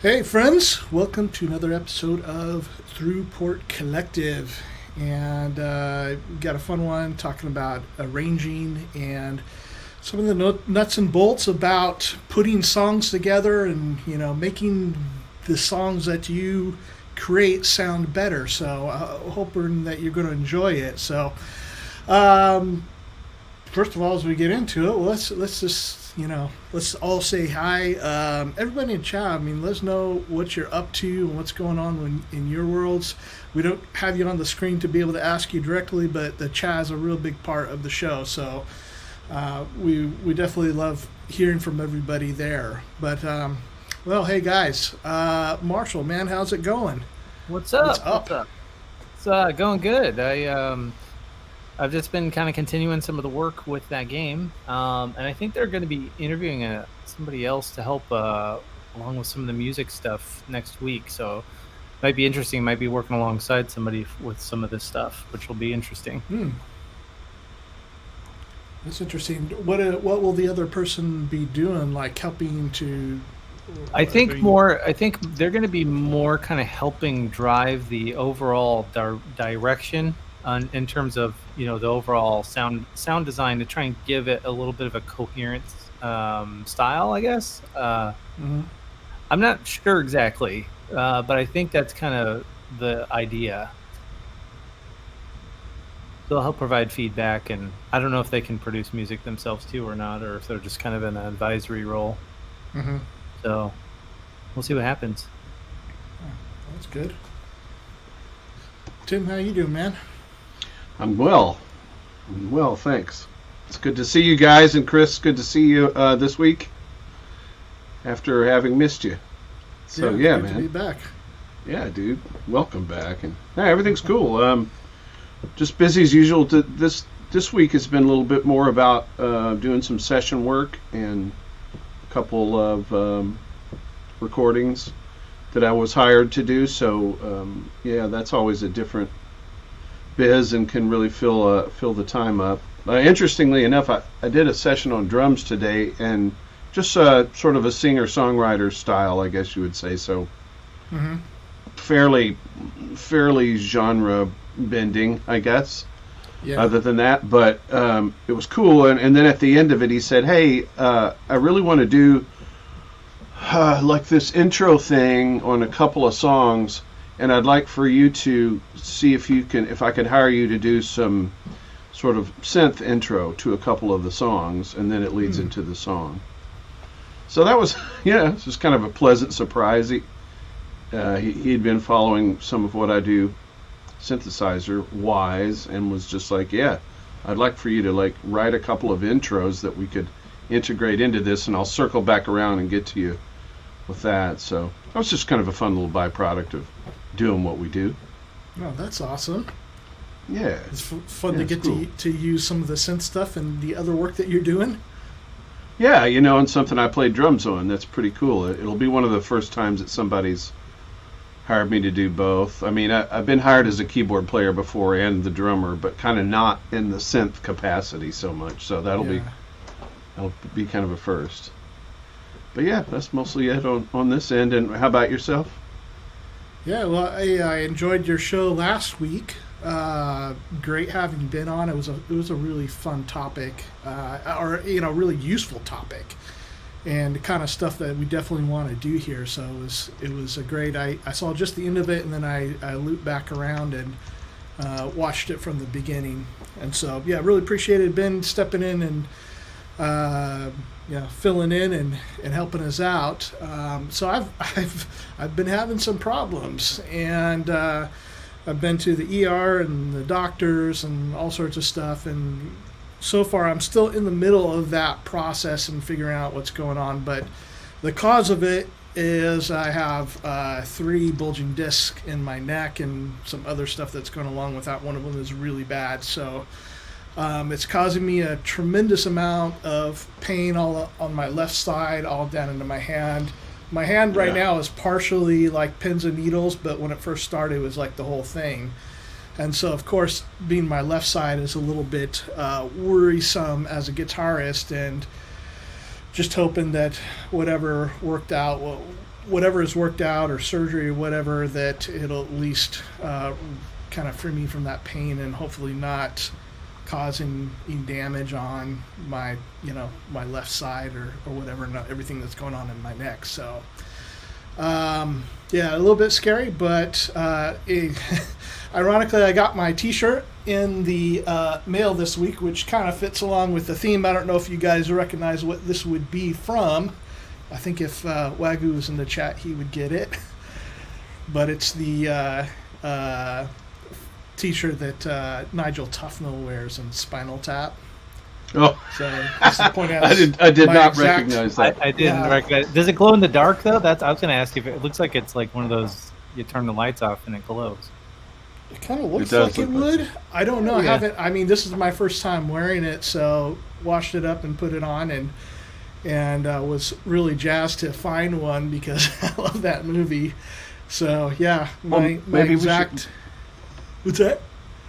Hey, friends, welcome to another episode of Thru Port Collective. And got a fun one talking about arranging and some of the nuts and bolts about putting songs together and, making the songs that you create sound better. So, hoping that you're going to enjoy it. So, um, first of all, as we get into it, let's just let's all say hi. Everybody in chat, I mean, let us know what you're up to and what's going on in your worlds. We don't have you on the screen to be able to ask you directly, but the chat is a real big part of the show. So we definitely love hearing from everybody there. But well, hey guys, Marshall, man, how's it going? What's up? What's up? What's up? It's going good. I've just been kind of continuing some of the work with that game, and I think they're going to be interviewing somebody else to help along with some of the music stuff next week. So it might be interesting. Might be working alongside somebody with some of this stuff, which will be interesting. That's interesting. What will the other person be doing? Like helping to? I think more. I think they're going to be more kind of helping drive the overall direction in terms of the overall sound design to try and give it a little bit of a coherent style, I guess. I'm not sure exactly, but I think that's kind of the idea. They'll help provide feedback, and I don't know if they can produce music themselves too or not, or if they're just kind of in an advisory role. So we'll see what happens. That's good. Tim, how you doing, man? I'm well, thanks. It's good to see you guys, and Cryss, good to see you this week after having missed you. So yeah, good man. To be back. Yeah, dude, welcome back, and everything's cool. Just busy as usual. This week has been a little bit more about doing some session work and a couple of recordings that I was hired to do. So yeah, that's always a different biz and can really fill the time up. Interestingly enough, I did a session on drums today, and just sort of a singer-songwriter style, I guess you would say. So fairly genre bending, I guess. Yeah. Other than that, but it was cool. And then at the end of it, he said, "Hey, I really want to do like this intro thing on a couple of songs, and I'd like for you to see if I could hire you to do some sort of synth intro to a couple of the songs, and then it leads into the song." So that was, it's just kind of a pleasant surprise. He'd been following some of what I do synthesizer wise, and was just like, "Yeah, I'd like for you to like write a couple of intros that we could integrate into this, and I'll circle back around and get to you with that." So that was just kind of a fun little byproduct of doing what we do. Oh, that's awesome. Yeah, It's fun to get cool. to use some of the synth stuff and the other work that you're doing. Yeah, and something I played drums on. That's pretty cool. It'll be one of the first times that somebody's hired me to do both. I mean, I've been hired as a keyboard player before and the drummer, but kind of not in the synth capacity so much. So that'll be kind of a first. But yeah, that's mostly it on this end. And how about yourself? Yeah, well, I enjoyed your show last week. Great having you been on. It was a really fun topic, or really useful topic, and the kind of stuff that we definitely want to do here. So it was a great. I saw just the end of it, and then I looped back around and watched it from the beginning. And so yeah, really appreciated Ben stepping in and filling in and helping us out. So I've been having some problems, and I've been to the ER and the doctors and all sorts of stuff, and so far I'm still in the middle of that process and figuring out what's going on. But the cause of it is I have 3 bulging discs in my neck and some other stuff that's going along with that. One of them is really bad, so it's causing me a tremendous amount of pain all on my left side, all down into my hand. My hand right now is partially like pins and needles, but when it first started, it was like the whole thing. And so, of course, being my left side is a little bit worrisome as a guitarist, and just hoping that whatever worked out will whatever is worked out or surgery or whatever, that it'll at least kind of free me from that pain and hopefully not causing any damage on my, my left side or whatever, not everything that's going on in my neck. So, yeah, a little bit scary, but ironically, I got my T-shirt in the mail this week, which kind of fits along with the theme. I don't know if you guys recognize what this would be from. I think if Wagyu was in the chat, he would get it. But it's the T-shirt that Nigel Tufnell wears in Spinal Tap. Oh, so just to point out, I did not recognize that. I didn't recognize. Does it glow in the dark though? I was going to ask you if it looks like it's like one of those you turn the lights off and it glows. It kind of looks like it would. I don't know. Yeah. I mean, this is my first time wearing it, so washed it up and put it on, and was really jazzed to find one because I love that movie. So yeah, my exact. What's that?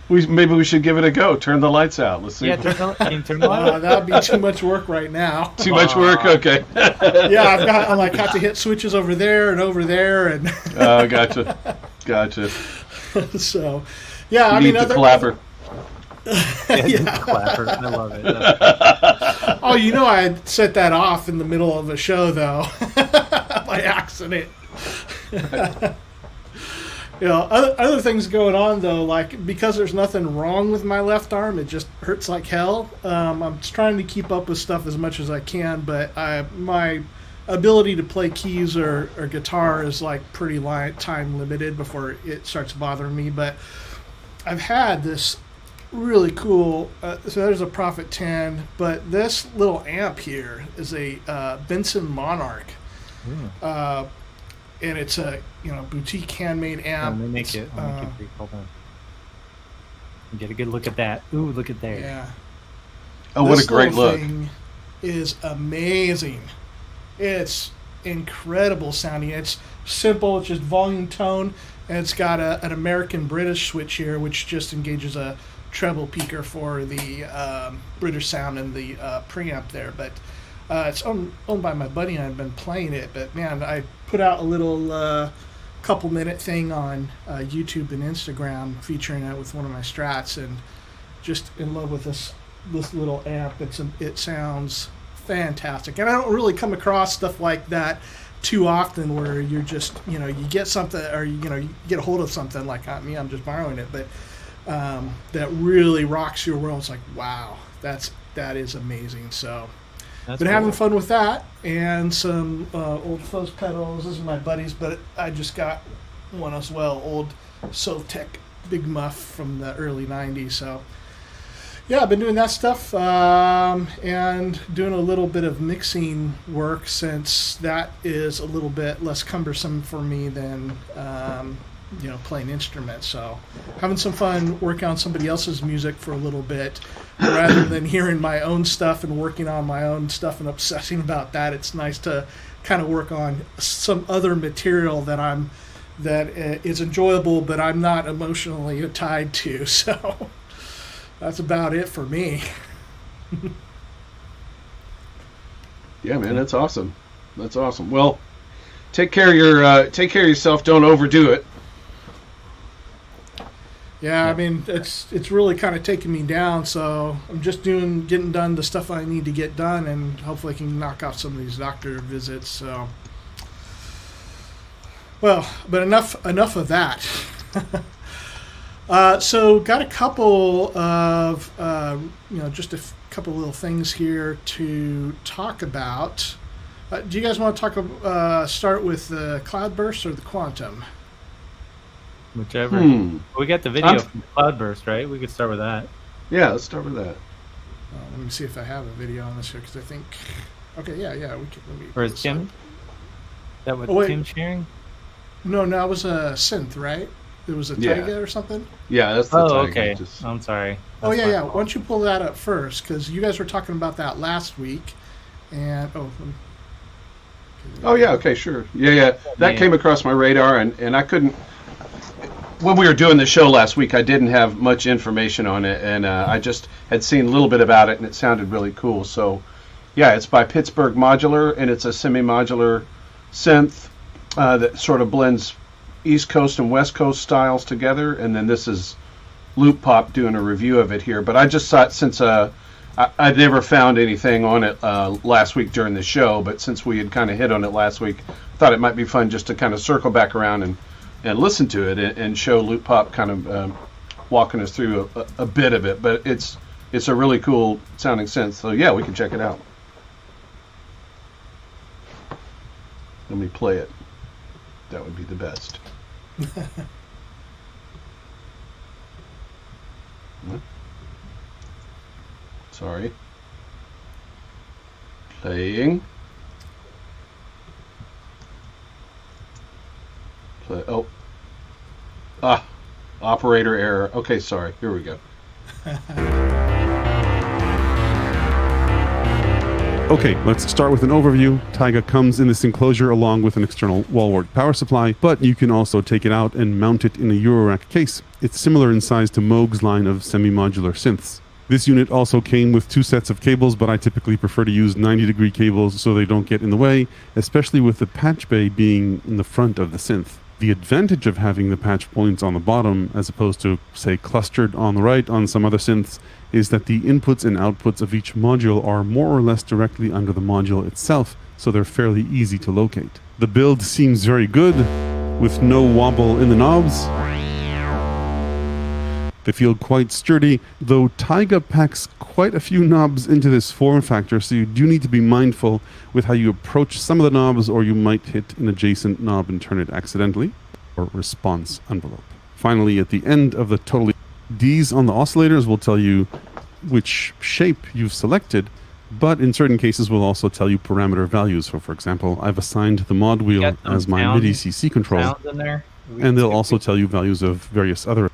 Maybe we should give it a go. Turn the lights out. Let's see. Yeah, can you turn the lights out? That would be too much work right now. Too much work? Okay. Yeah, I have to hit switches over there and over there. And Oh, gotcha. So, yeah, You need the clapper. Yeah. Clapper. I love it. Oh, I set that off in the middle of a show, though, by accident. Other things going on, though, like because there's nothing wrong with my left arm, it just hurts like hell. I'm trying to keep up with stuff as much as I can, but my ability to play keys or guitar is like pretty time limited before it starts bothering me. But I've had this really cool, so there's a Prophet 10, but this little amp here is a Benson Monarch. And it's a boutique handmade amp. Let me make it big. Hold on. Get a good look at that. Ooh, look at there. Yeah. Oh, what a great look! This thing is amazing. It's incredible sounding. It's simple. It's just volume tone, and it's got an American British switch here, which just engages a treble peaker for the British sound and the preamp there. But it's owned by my buddy, and I've been playing it. But man, I put out a little couple-minute thing on YouTube and Instagram featuring it with one of my Strats, and just in love with this little amp. It sounds fantastic, and I don't really come across stuff like that too often, where you're just you get something, or you get a hold of something like me. I'm just borrowing it, but that really rocks your world. It's like, wow, that is amazing. So. Been having fun with that, and some old fuzz pedals. This is my buddy's, but I just got one as well, old Sovtek Big Muff from the early 90s. So, yeah, I've been doing that stuff and doing a little bit of mixing work, since that is a little bit less cumbersome for me than playing instruments. So having some fun working on somebody else's music for a little bit rather than hearing my own stuff and working on my own stuff and obsessing about that. It's nice to kind of work on some other material that is enjoyable, but I'm not emotionally tied to. So that's about it for me. Yeah, man, that's awesome. Well, take care of yourself. Don't overdo it. Yeah, I mean, it's really kind of taking me down, so I'm just getting done the stuff I need to get done, and hopefully I can knock off some of these doctor visits. So, well, but enough of that. So, got a couple of just a couple little things here to talk about. Do you guys want to start with the Cloudburst or the Quantum? Whichever. We got the video from Cloudburst, right? We could start with that. Yeah, let's start with that. Let me see if I have a video on this here, because I think. Okay, yeah, we can. Or is Tim? Is that what Tim's sharing? No, it was a synth, right? It was a Taiga or something. Yeah, that's the Taiga. Okay. I'm sorry. That's yeah. Why don't you pull that up first? Because you guys were talking about that last week, and yeah. Okay, sure. Yeah. That came across my radar, and I couldn't. When we were doing the show last week, I didn't have much information on it, and I just had seen a little bit about it, and it sounded really cool. So, yeah, it's by Pittsburgh Modular, and it's a semi-modular synth. that sort of blends East Coast and West Coast styles together, and then this is Loop Pop doing a review of it here. But I just thought, since I'd never found anything on it last week during the show, but since we had kind of hit on it last week, I thought it might be fun just to kind of circle back around and listen to it and show Loop Pop kind of walking us through a bit of it. But it's a really cool sounding synth, so yeah, we can check it out. Let me play it. That would be the best. Sorry. Playing. Play. Oh. Operator error. Okay, sorry. Here we go. Okay, let's start with an overview. Taiga comes in this enclosure along with an external wall-wart power supply, but you can also take it out and mount it in a Eurorack case. It's similar in size to Moog's line of semi-modular synths. This unit also came with 2 sets of cables, but I typically prefer to use 90-degree cables so they don't get in the way, especially with the patch bay being in the front of the synth. The advantage of having the patch points on the bottom, as opposed to, say, clustered on the right on some other synths, is that the inputs and outputs of each module are more or less directly under the module itself, so they're fairly easy to locate. The build seems very good, with no wobble in the knobs. They feel quite sturdy, though Taiga packs quite a few knobs into this form factor, so you do need to be mindful with how you approach some of the knobs, or you might hit an adjacent knob and turn it accidentally, or response envelope. Finally, at the end of the total, Ds on the oscillators will tell you which shape you've selected, but in certain cases will also tell you parameter values. So for example, I've assigned the mod wheel as my MIDI CC control, and they'll also tell you values of various other.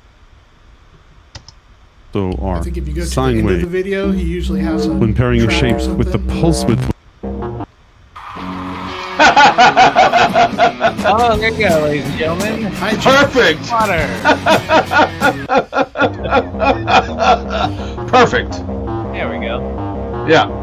So our I think if you go to the sine end of the wave, video, he usually has a when pairing a track shape or with the something. pulse width. Oh, there you go, ladies and gentlemen. Hi, Jeff. Perfect! Water. Perfect! There we go. Yeah.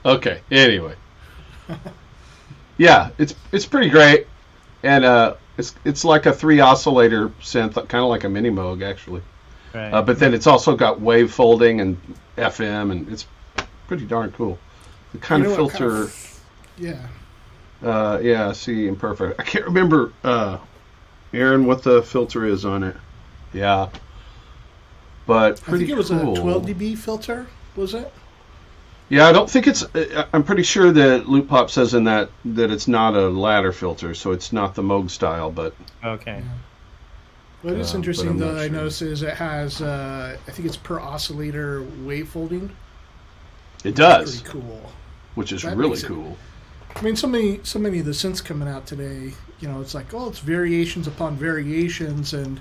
Okay. Anyway, yeah, it's pretty great, and it's like a 3 oscillator synth, kind of like a mini Moog actually. Right. But then it's also got wave folding and FM, and it's pretty darn cool. The kind You of know what filter. Yeah. Yeah. See, imperfect. I can't remember, Aaron, what the filter is on it. Yeah. But I pretty think it was cool. a 12 dB filter, was it? Yeah, I don't think it's. I'm pretty sure that Loop Pop says in that it's not a ladder filter, so it's not the Moog style. But Okay. What is but interesting, I'm though, not I sure. noticed is it has, I think it's per oscillator wave folding. it does, Pretty cool. which is That really makes it- cool. I mean, so many of the synths coming out today, you know, it's like, oh, it's variations upon variations, and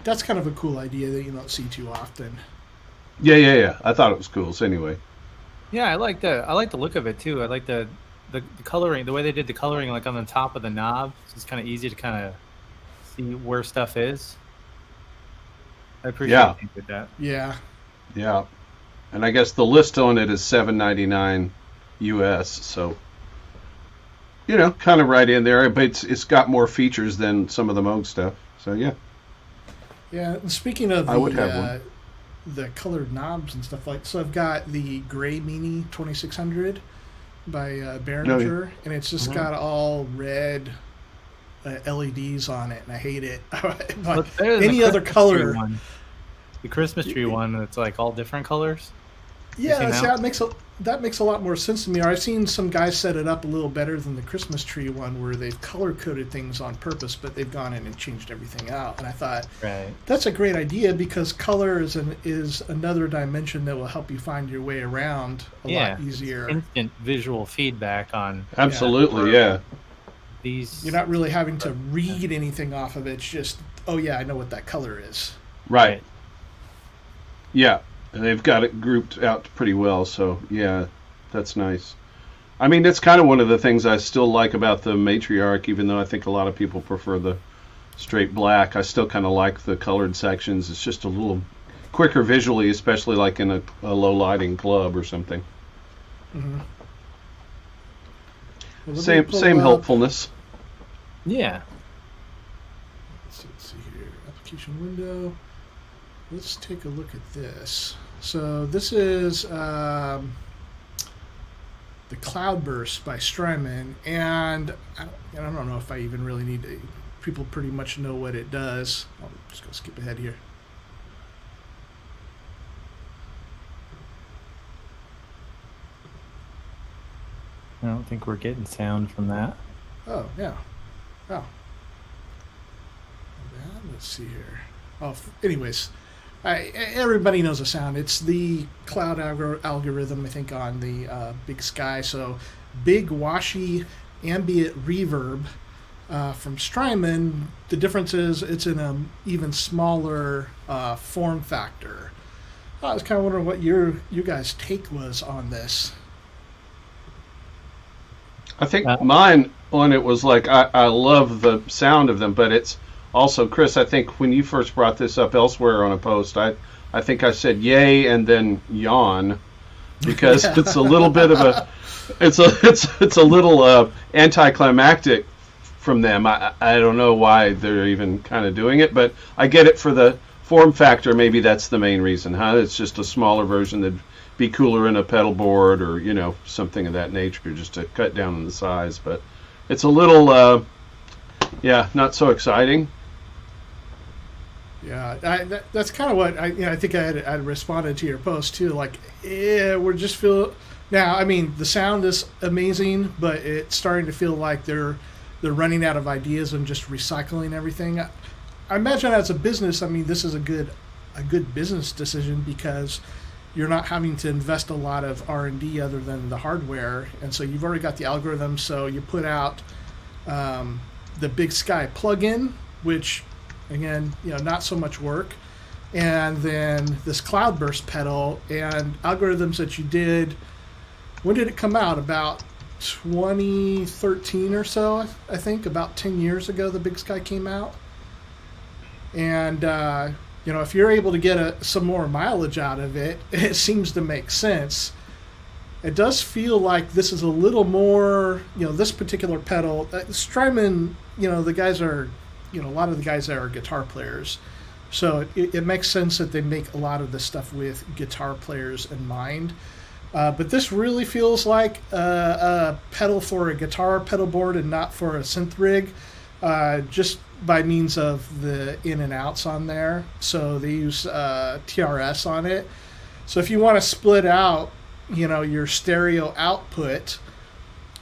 that's kind of a cool idea that you don't see too often. Yeah. I thought it was cool. So anyway, Yeah, I like the look of it too. I like the coloring, the way they did the coloring, like on the top of the knob. It's kind of easy to kind of see where stuff is. I appreciate Yeah. you did that. Yeah. yeah, and I guess the list on it is $7.99 US. So kind of right in there, but it's got more features than some of the Moog stuff. So yeah. Yeah, and speaking of I would have one. the colored knobs and stuff so I've got the Gray Mini 2600 by Behringer, and it's just got all red LEDs on it, and I hate it. Well, it's better than Any the other Christmas color. tree one. The Christmas tree one, it's like all different colors. Yeah, see, that makes a lot more sense to me. Or I've seen some guys set it up a little better than the Christmas tree one, where they've color coded things on purpose, but they've gone in and changed everything out. And I thought, that's a great idea, because color is another dimension that will help you find your way around a lot easier. Instant visual feedback on. Absolutely, yeah. These. You're not really having to read anything off of it. It's just, oh yeah, I know what that color is. Right. Yeah. And they've got it grouped out pretty well, so yeah, that's nice. I mean, it's kind of one of the things I still like about the Matriarch, even though I think a lot of people prefer the straight black. I still kind of like the colored sections. It's just a little quicker visually, especially like in a low lighting club or something. Mm-hmm. Well, same helpfulness. Yeah. Let's see here. Application window. Let's take a look at this. So this is the Cloudburst by Strymon, and I don't know if I even really need to. People pretty much know what it does. I'll just go skip ahead here. I don't think we're getting sound from that. Oh, yeah. Oh. Let's see here. Oh, anyways. Everybody knows the sound. It's the cloud algorithm, I think, on the Big Sky. So big, washy, ambient reverb from Strymon. The difference is it's in an even smaller form factor. I was kind of wondering what you guys' take was on this. I think mine on it was like, I love the sound of them, but it's also, Cryss, I think when you first brought this up elsewhere on a post, I think I said yay and then yawn, because it's a little bit of a, it's a little anticlimactic from them. I don't know why they're even kind of doing it, but I get it for the form factor. Maybe that's the main reason, huh? It's just a smaller version that'd be cooler in a pedal board, or something of that nature, just to cut down on the size. But it's a little, not so exciting. Yeah, that's kind of what I think I responded to your post too. Like, we're just feel now. I mean, the sound is amazing, but it's starting to feel like they're running out of ideas and just recycling everything. I imagine as a business, I mean, this is a good business decision, because you're not having to invest a lot of R&D other than the hardware, and so you've already got the algorithm. So you put out the Big Sky plugin, which, again, not so much work, and then this Cloudburst pedal and algorithms that you did. When did it come out? About 2013 or so, I think. About 10 years ago, the Big Sky came out. And if you're able to get some more mileage out of it, it seems to make sense. It does feel like this is a little more, this particular pedal. Strymon, the guys are, a lot of the guys there are guitar players. So it makes sense that they make a lot of this stuff with guitar players in mind. But this really feels like a pedal for a guitar pedal board and not for a synth rig, just by means of the in and outs on there. So they use TRS on it. So if you want to split out, your stereo output,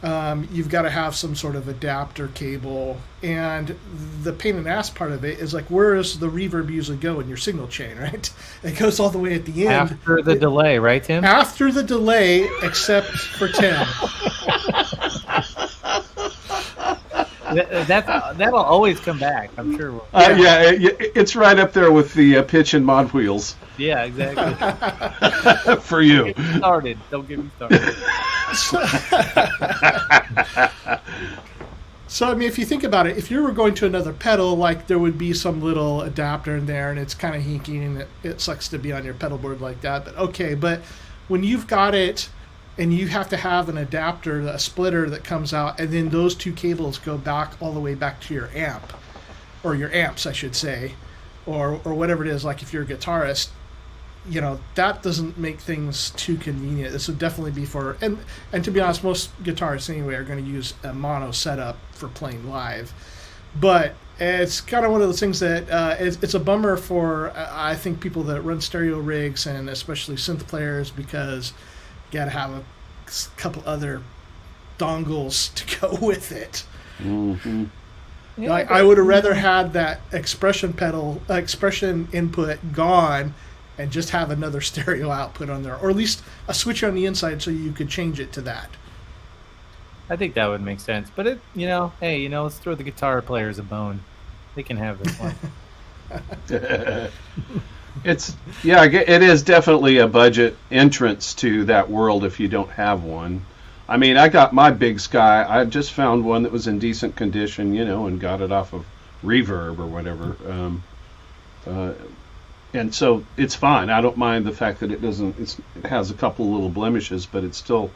you've got to have some sort of adapter cable. And the pain in the ass part of it is, like, where does the reverb usually go in your signal chain, right? It goes all the way at the end. After the delay, right, Tim? After the delay, except for Tim. That'll always come back, I'm sure. It's right up there with the pitch and mod wheels. Yeah, exactly. For you. Don't get me started. So, I mean, if you think about it, if you were going to another pedal, like, there would be some little adapter in there, and it's kind of hinky, and it sucks to be on your pedal board like that. But okay, but when you've got it, and you have to have an adapter, a splitter that comes out, and then those two cables go back all the way back to your amp, or your amps, I should say, or whatever it is. Like, if you're a guitarist, that doesn't make things too convenient. This would definitely be for, and to be honest, most guitarists anyway are going to use a mono setup for playing live. but it's kind of one of those things that it's a bummer for I think people that run stereo rigs and especially synth players because you got to have a couple other dongles to go with it. Mm-hmm. Yeah, Like I would have rather had that expression input gone and just have another stereo output on there, or at least a switch on the inside so you could change it to that. I think that would make sense. But hey, let's throw the guitar players a bone. They can have this one. It is definitely a budget entrance to that world if you don't have one. I mean, I got my Big Sky. I just found one that was in decent condition, and got it off of Reverb or whatever. And so it's fine. I don't mind the fact that it has a couple of little blemishes, but it still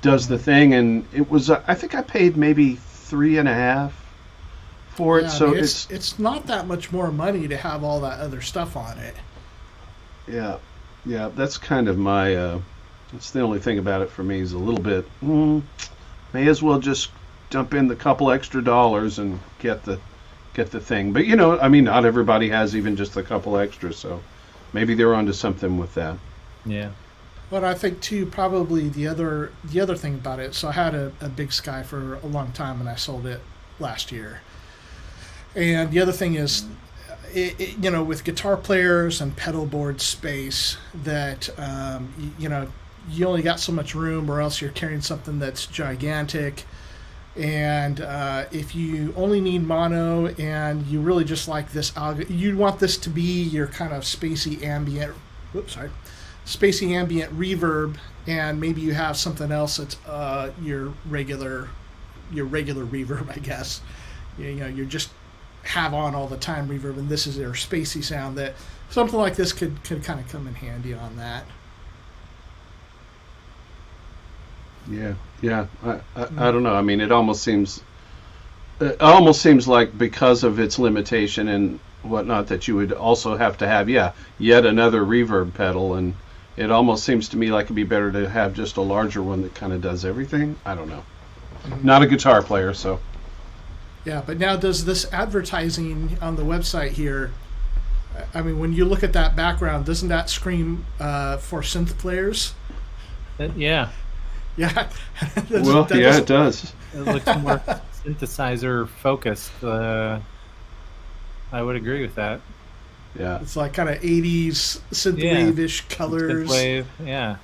does the thing. And it was, I think I paid maybe $3.50 for it. Yeah, So I mean, it's not that much more money to have all that other stuff on it. Yeah, that's kind of my. That's the only thing about it for me is a little bit. May as well just dump in the couple extra dollars and get the thing. But I mean, not everybody has even just a couple extras, so maybe they're onto something with that. Yeah. But I think too, probably the other thing about it. So I had a Big Sky for a long time, and I sold it last year. And the other thing is, with guitar players and pedal board space, that you only got so much room, or else you're carrying something that's gigantic. And if you only need mono and you really just like this, you want this to be your kind of spacey ambient reverb, and maybe you have something else that's your regular reverb, I guess. You just have on all the time reverb, and this is your spacey sound. That something like this could kind of come in handy on that. Yeah. I don't know. I mean, it almost seems like because of its limitation and whatnot that you would also have to have yet another reverb pedal, and it almost seems to me like it'd be better to have just a larger one that kind of does everything. I don't know. Not a guitar player, so. Yeah, but now does this advertising on the website here? I mean, when you look at that background, doesn't that scream for synth players? Yeah. Yeah. It does. It looks more synthesizer focused. I would agree with that. Yeah. It's like kind of 80s synthwave-ish colors. Synthwave, yeah.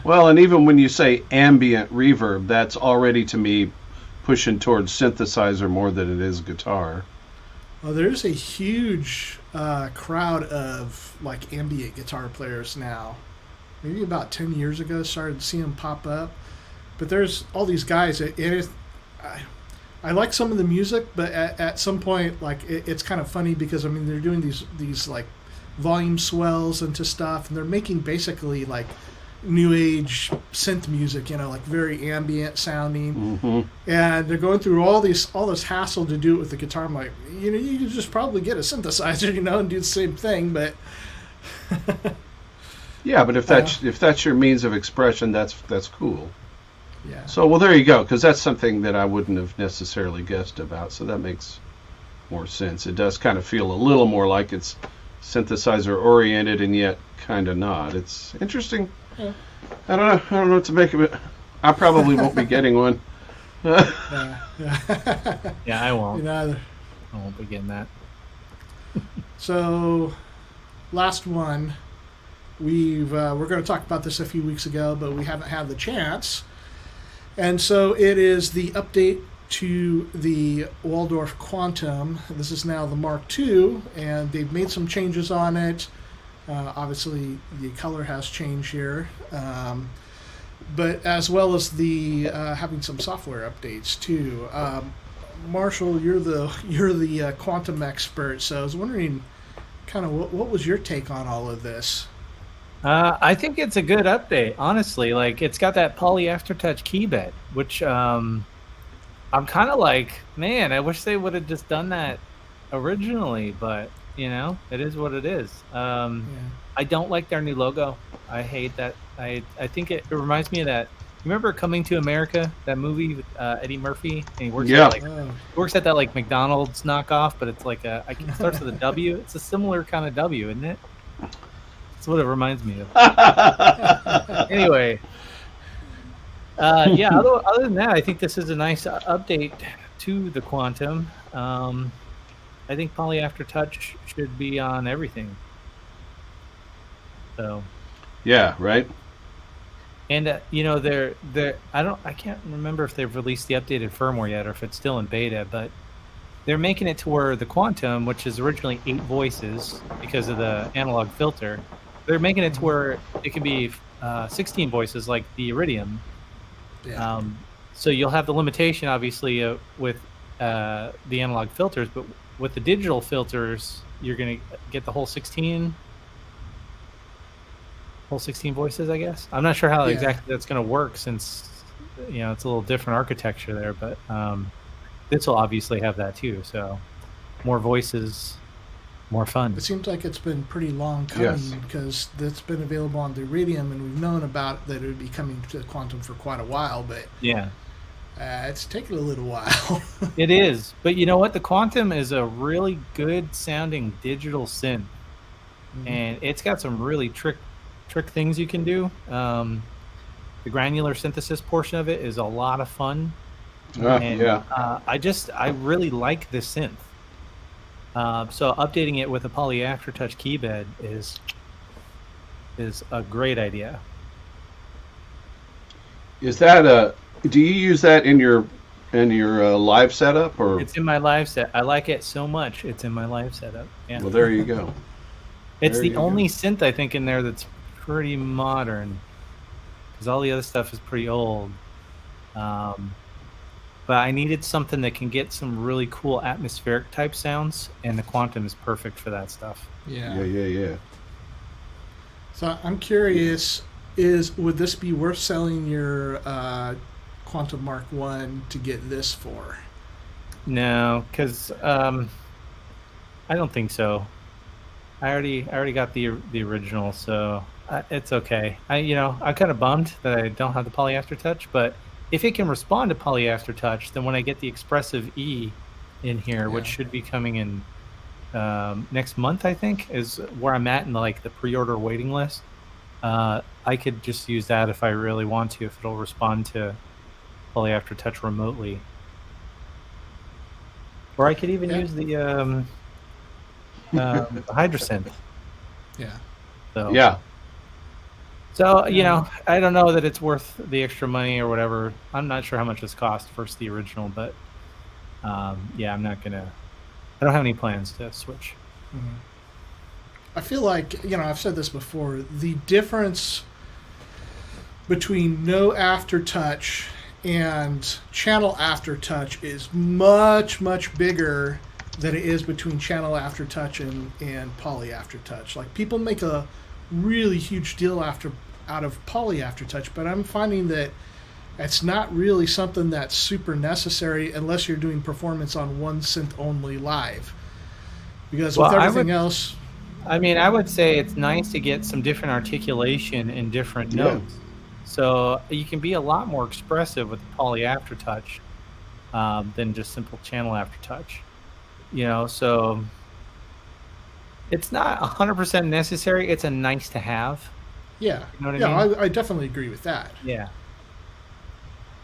Well, and even when you say ambient reverb, that's already to me pushing towards synthesizer more than it is guitar. Well, there's a huge crowd of like ambient guitar players now. Maybe about 10 years ago, started to see them pop up. But there's all these guys. I like some of the music, but at some point, like it's kind of funny because I mean they're doing these like volume swells into stuff, and they're making basically like new age synth music, like very ambient sounding. Mm-hmm. And they're going through all this hassle to do it with the guitar. I'm like, you could just probably get a synthesizer, and do the same thing, but. Yeah, but if that's your means of expression, that's cool. Yeah. So, well, there you go, because that's something that I wouldn't have necessarily guessed about, so that makes more sense. It does kind of feel a little more like it's synthesizer-oriented, and yet kind of not. It's interesting. Yeah. I don't know what to make of it. I probably won't be getting one. Yeah, I won't. I won't be getting that. So, last one. We're going to talk about this a few weeks ago, but we haven't had the chance. And so it is the update to the Waldorf Quantum. This is now the Mark II, and they've made some changes on it. Obviously, the color has changed here, but as well as the having some software updates too. Marshall, you're the quantum expert, so I was wondering, kind of what was your take on all of this? I think it's a good update, honestly. Like, it's got that poly aftertouch key bed, which I'm kind of like, man, I wish they would have just done that originally, but it is what it is. I don't like their new logo. I hate that. I think it reminds me of that remember Coming to America, that movie with Eddie Murphy, and he works Yeah. at works at that like McDonald's knockoff, but it's like it starts with a W. It's a similar kind of W, isn't it? That's what it reminds me of. Anyway, yeah. Other than that, I think this is a nice update to the Quantum. I think Poly Aftertouch should be on everything. So. Yeah. Right. And you know, I can't remember if they've released the updated firmware yet or if it's still in beta, but they're making it to where the Quantum, which is originally 8 voices because of the analog filter, they're making it to where it can be 16 voices like the Iridium. Yeah. So you'll have the limitation, obviously, with the analog filters, but with the digital filters, you're going to get the whole 16 voices, I guess. I'm not sure how exactly that's going to work since, you know, it's a little different architecture there, but this will obviously have that too. So more voices, more fun. It seems like it's been pretty long coming because it's been available on the Iridium, and we've known about that it would be coming to the Quantum for quite a while, but yeah, it's taken a little while. It is, but you know what? The Quantum is a really good sounding digital synth, and it's got some really trick things you can do. The granular synthesis portion of it is a lot of fun. I really like this synth. So updating it with a Poly Aftertouch keybed is a great idea. Is that do you use that in your live setup, or? It's in my live set. I like it so much. It's in my live setup. Yeah. Well, there you go. It's the only synth I think in there that's pretty modern, because all the other stuff is pretty old. But I needed something that can get some really cool atmospheric type sounds, and the Quantum is perfect for that stuff. Yeah. So I'm curious, would this be worth selling your Quantum Mark 1 to get this for? No, because I don't think so. I already got the original, so it's okay. I'm kind of bummed that I don't have the Poly Aftertouch, but if it can respond to Poly Aftertouch, then when I get the Expressive E in here, which should be coming in next month, I think, is where I'm at in the pre-order waiting list. I could just use that if I really want to, if it'll respond to Poly Aftertouch remotely. Or I could even use the Hydrasynth. Yeah. So, I don't know that it's worth the extra money or whatever. I'm not sure how much this cost versus the original, but I'm not going to... I don't have any plans to switch. Mm-hmm. I feel like, I've said this before, the difference between no aftertouch and channel aftertouch is much, much bigger than it is between channel aftertouch and Poly Aftertouch. Like, people make a really huge deal out of Poly Aftertouch, but I'm finding that it's not really something that's super necessary unless you're doing performance on one synth only live. Because with everything else... I would say it's nice to get some different articulation in different notes. So you can be a lot more expressive with Poly Aftertouch than just simple channel Aftertouch. So it's not 100% necessary. It's a nice to have. Yeah. You know what I mean? I definitely agree with that. Yeah.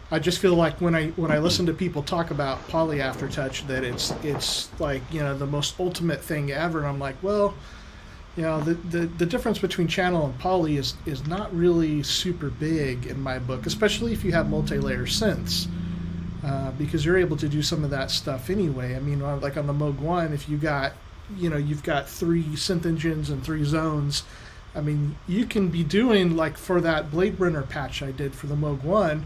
I just feel like when I listen to people talk about Poly Aftertouch, that it's like, the most ultimate thing ever, and I'm like, well, the difference between channel and poly is not really super big in my book, especially if you have multi-layer synths, because you're able to do some of that stuff anyway. I mean, like on the Moog 1, if you've got 3 synth engines and 3 zones, I mean, you can be doing, like for that Blade Runner patch I did for the Moog 1,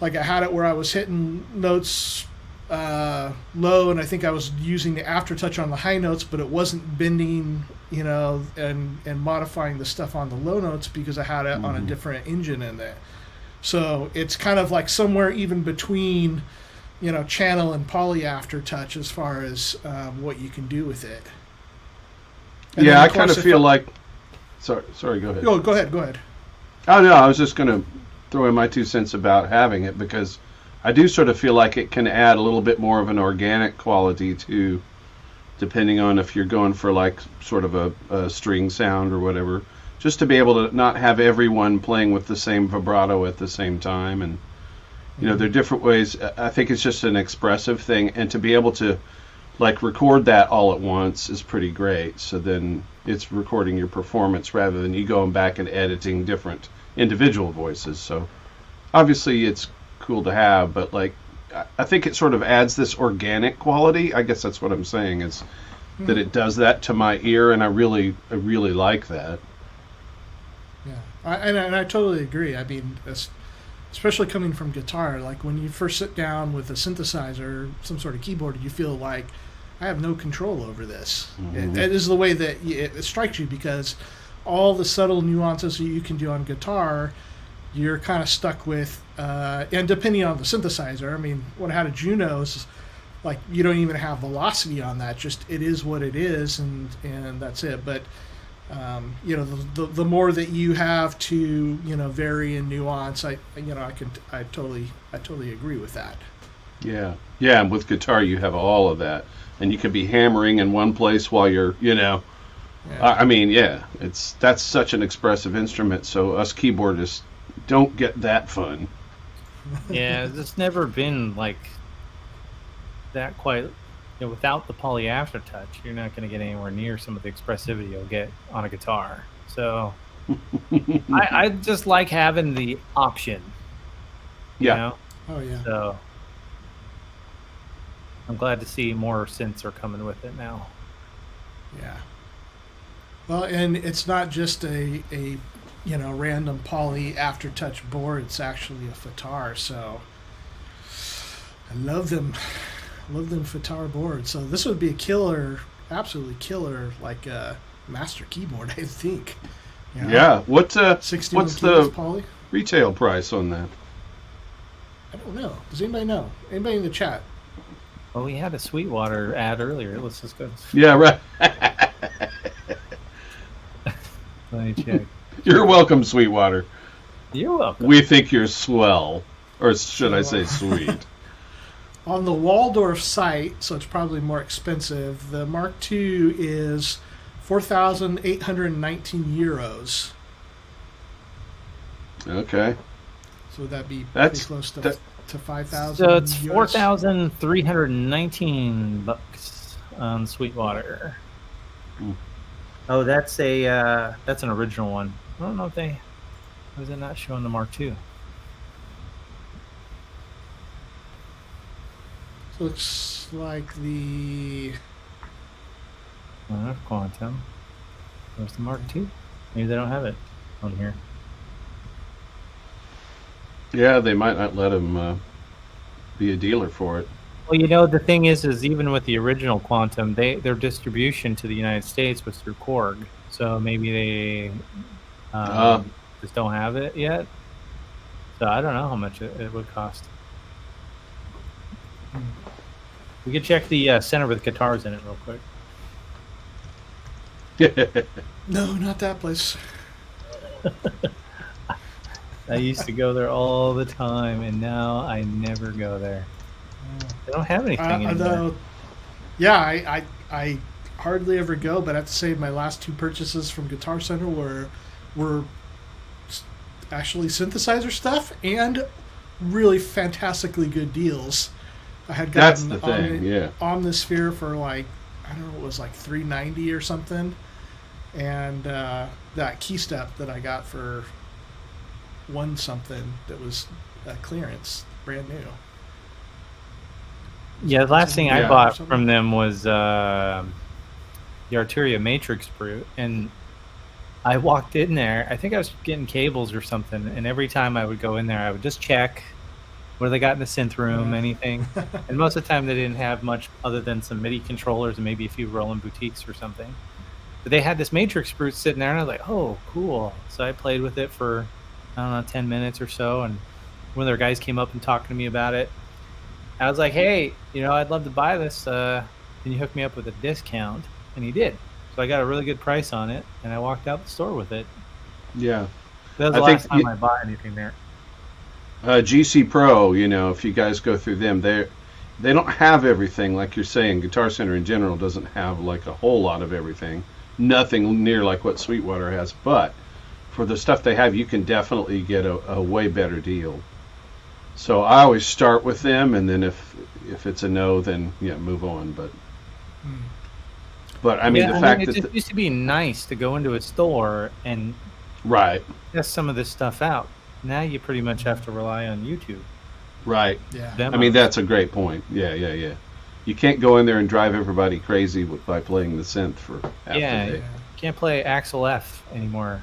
like I had it where I was hitting notes low, and I think I was using the aftertouch on the high notes, but it wasn't bending, and modifying the stuff on the low notes because I had it on a different engine in there. So it's kind of like somewhere even between, channel and Poly Aftertouch as far as what you can do with it. And I kind of feel like... Sorry, go ahead. Go ahead. Oh, no, I was just going to throw in my 2 cents about having it, because I do sort of feel like it can add a little bit more of an organic quality to, depending on if you're going for like sort of a string sound or whatever, just to be able to not have everyone playing with the same vibrato at the same time. And there are different ways. I think it's just an expressive thing, and to be able to like record that all at once is pretty great. So then it's recording your performance rather than you going back and editing different individual voices. So obviously it's cool to have, but like I think it sort of adds this organic quality. I guess that's what I'm saying, is that it does that to my ear, and I really like that. Yeah, and I totally agree. I mean, especially coming from guitar, like when you first sit down with a synthesizer, some sort of keyboard, you feel like I have no control over this. Mm-hmm. It is the way that it strikes you, because all the subtle nuances that you can do on guitar, you're kind of stuck with, and depending on the synthesizer, I mean, when I had a Juno, is like you don't even have velocity on that. Just it is what it is, and that's it. But the more that you have to vary in nuance, I totally agree with that. Yeah, and with guitar you have all of that, and you can be hammering in one place while you're Yeah. I mean, that's such an expressive instrument. So us keyboardists don't get that fun. Yeah, it's never been like that quite. Without the poly aftertouch, you're not going to get anywhere near some of the expressivity you'll get on a guitar. So I just like having the option. Yeah. Oh yeah. So I'm glad to see more synths are coming with it now. Yeah. Well, and it's not just a random poly aftertouch board. It's actually a FITAR. So I love them. Love them FITAR boards. So this would be a killer, absolutely killer, like master keyboard, I think. Yeah. What's the poly? retail price on that? I don't know. Does anybody know? Anybody in the chat? Well, we had a Sweetwater ad earlier. Let's just go. Yeah, right. Let me check. You're welcome, Sweetwater. You're welcome. We think you're swell, or should I say sweet? On the Waldorf site, so it's probably more expensive, the Mark II is 4,819 euros. Okay. So would that be That's pretty close to 5,000? So it's US? $4,319 on Sweetwater. Oh, that's an original one. I don't know if why is it not showing the Mark II? Looks like the Quantum. Where's the Mark II? Maybe they don't have it on here. Yeah, they might not let him be a dealer for it. Well, the thing is even with the original Quantum, their distribution to the United States was through Korg. So maybe they just don't have it yet. So I don't know how much it would cost. We could check the center with guitars in it real quick. No, not that place. I used to go there all the time, and now I never go there. They don't have anything anymore. Yeah, I hardly ever go, but I have to say my last 2 purchases from Guitar Center were actually synthesizer stuff and really fantastically good deals. I had gotten Omnisphere for like, I don't know, it was like $390 or something, and that key step that I got for $1 something that was clearance, brand new. Yeah, the last thing I bought from them was the Arturia Matrix Brute, and I walked in there. I think I was getting cables or something, and every time I would go in there, I would just check what they got in the synth room, anything. And most of the time, they didn't have much other than some MIDI controllers and maybe a few Roland boutiques or something. But they had this Matrix Brute sitting there, and I was like, oh, cool. So I played with it for, I don't know, 10 minutes or so, and one of their guys came up and talked to me about it. I was like, hey, I'd love to buy this. Can you hook me up with a discount? And he did. So I got a really good price on it, and I walked out the store with it. Yeah. That was the last time I bought anything there. GC Pro, if you guys go through them, they don't have everything like you're saying. Guitar Center in general doesn't have like a whole lot of everything. Nothing near like what Sweetwater has, but for the stuff they have, you can definitely get a way better deal. So I always start with them, and then if it's a no, then move on. But I mean, it just used to be nice to go into a store and test some of this stuff out. Now you pretty much have to rely on YouTube. Right. Yeah. I mean, that's a great point. Yeah. You can't go in there and drive everybody crazy by playing the synth for half the day. You can't play Axel F anymore.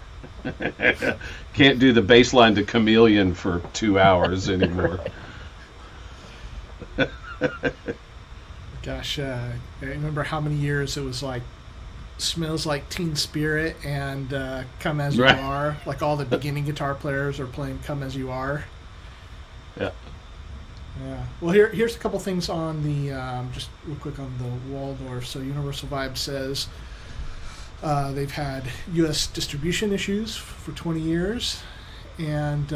Can't do the bass line to Chameleon for 2 hours anymore. Gosh, I remember how many years it was like Smells Like Teen Spirit and Come As You Are. Like all the beginning guitar players are playing Come As You Are. Yeah. Yeah. Well, here's a couple things on the just real quick on the Waldorf. So Universal Vibe says they've had U.S. distribution issues for 20 years, and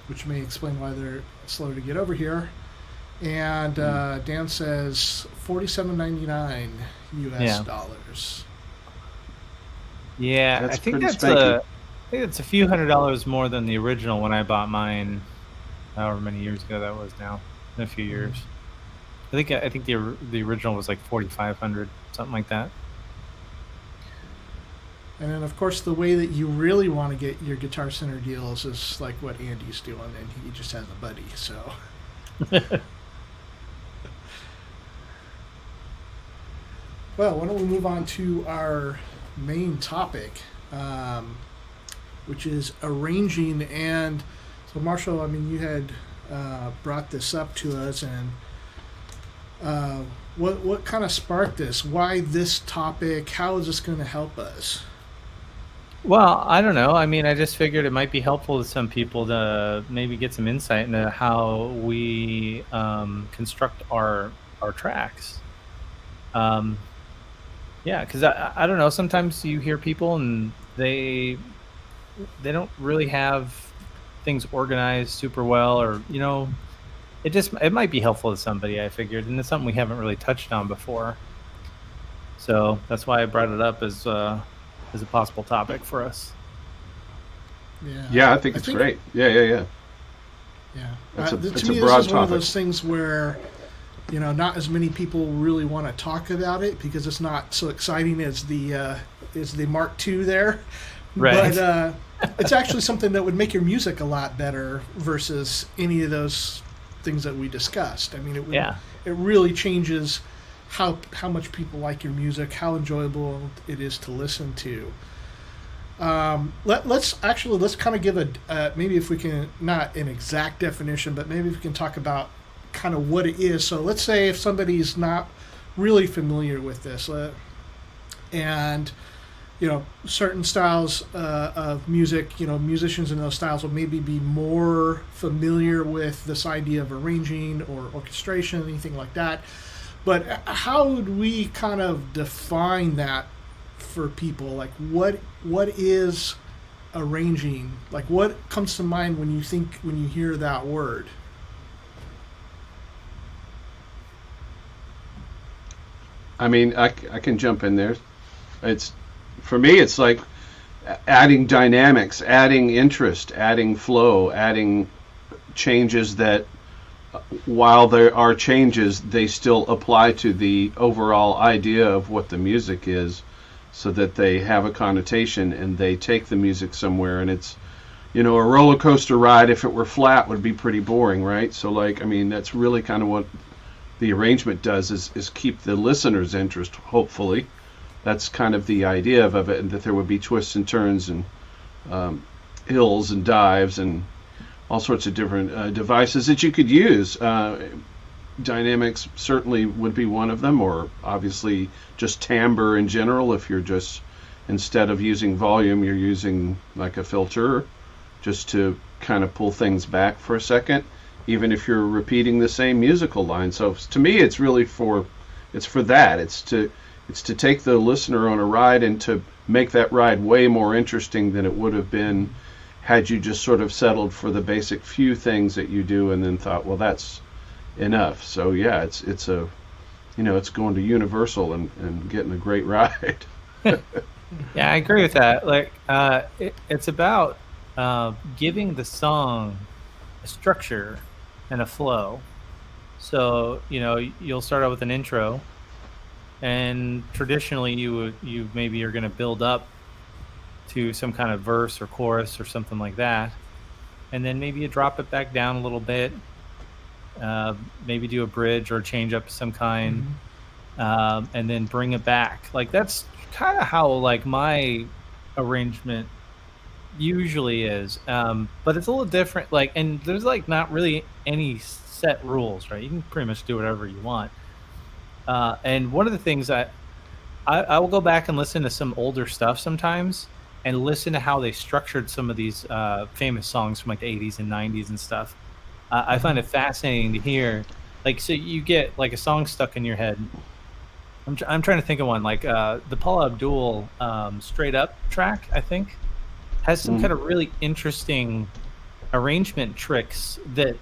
which may explain why they're slow to get over here. And Dan says $47.99 U.S. dollars. Yeah, I think that's a few $100s more than the original when I bought mine. However many years ago that was now, in a few years. I think the original was like 4,500, something like that. And then, of course, the way that you really want to get your Guitar Center deals is like what Andy's doing, and he just has a buddy. So, well, why don't we move on to our main topic, which is arranging. And so, Marshall, I mean, you had brought this up to us, and what kind of sparked this? Why this topic? How is this going to help us? Well, I don't know. I mean, I just figured it might be helpful to some people to maybe get some insight into how we construct our tracks. Yeah, because I don't know. Sometimes you hear people and they don't really have things organized super well, or it might be helpful to somebody, I figured, and it's something we haven't really touched on before. So that's why I brought it up as a possible topic for us. Yeah, I think it's great. Yeah. To me, this is topic. one of those things where not as many people really want to talk about it because it's not so exciting as the Mark II there. Right. But it's actually something that would make your music a lot better versus any of those things that we discussed. I mean, it really changes how much people like your music, how enjoyable it is to listen to. Let's kind of give maybe if we can, not an exact definition, but maybe if we can talk about kind of what it is. So let's say if somebody's not really familiar with this, and certain styles of music, musicians in those styles will maybe be more familiar with this idea of arranging or orchestration, anything like that. But how would we kind of define that for people? Like, what is arranging? Like, what comes to mind when you hear that word? I mean, I can jump in there. For me, it's like adding dynamics, adding interest, adding flow, adding changes that, while there are changes, they still apply to the overall idea of what the music is, so that they have a connotation and they take the music somewhere. And it's, a roller coaster ride, if it were flat, would be pretty boring, right? So, that's really kind of what the arrangement does, is keep the listener's interest, hopefully. That's kind of the idea of it, and that there would be twists and turns and hills and dives and all sorts of different devices that you could use. Dynamics certainly would be one of them, or obviously just timbre in general. If you're just, instead of using volume, you're using like a filter just to kind of pull things back for a second, even if you're repeating the same musical line. So to me, it's really for that. It's to take the listener on a ride and to make that ride way more interesting than it would have been had you just sort of settled for the basic few things that you do and then thought, well, that's enough. So yeah, it's a, it's going to Universal and getting a great ride. Yeah, I agree with that. Like, it's about giving the song a structure and a flow. So, you'll start out with an intro, and traditionally you maybe are going to build up to some kind of verse or chorus or something like that, and then maybe you drop it back down a little bit, maybe do a bridge or a change up of some kind, and then bring it back. Like, that's kind of how like my arrangement usually is, but it's a little different. Like, and there's like not really any set rules, right? You can pretty much do whatever you want. And one of the things I will go back and listen to some older stuff sometimes and listen to how they structured some of these famous songs from like the 80s and 90s and stuff. I find it fascinating to hear. Like, so you get like a song stuck in your head. I'm trying to think of one, like the Paula Abdul Straight Up track, I think, has some kind of really interesting arrangement tricks that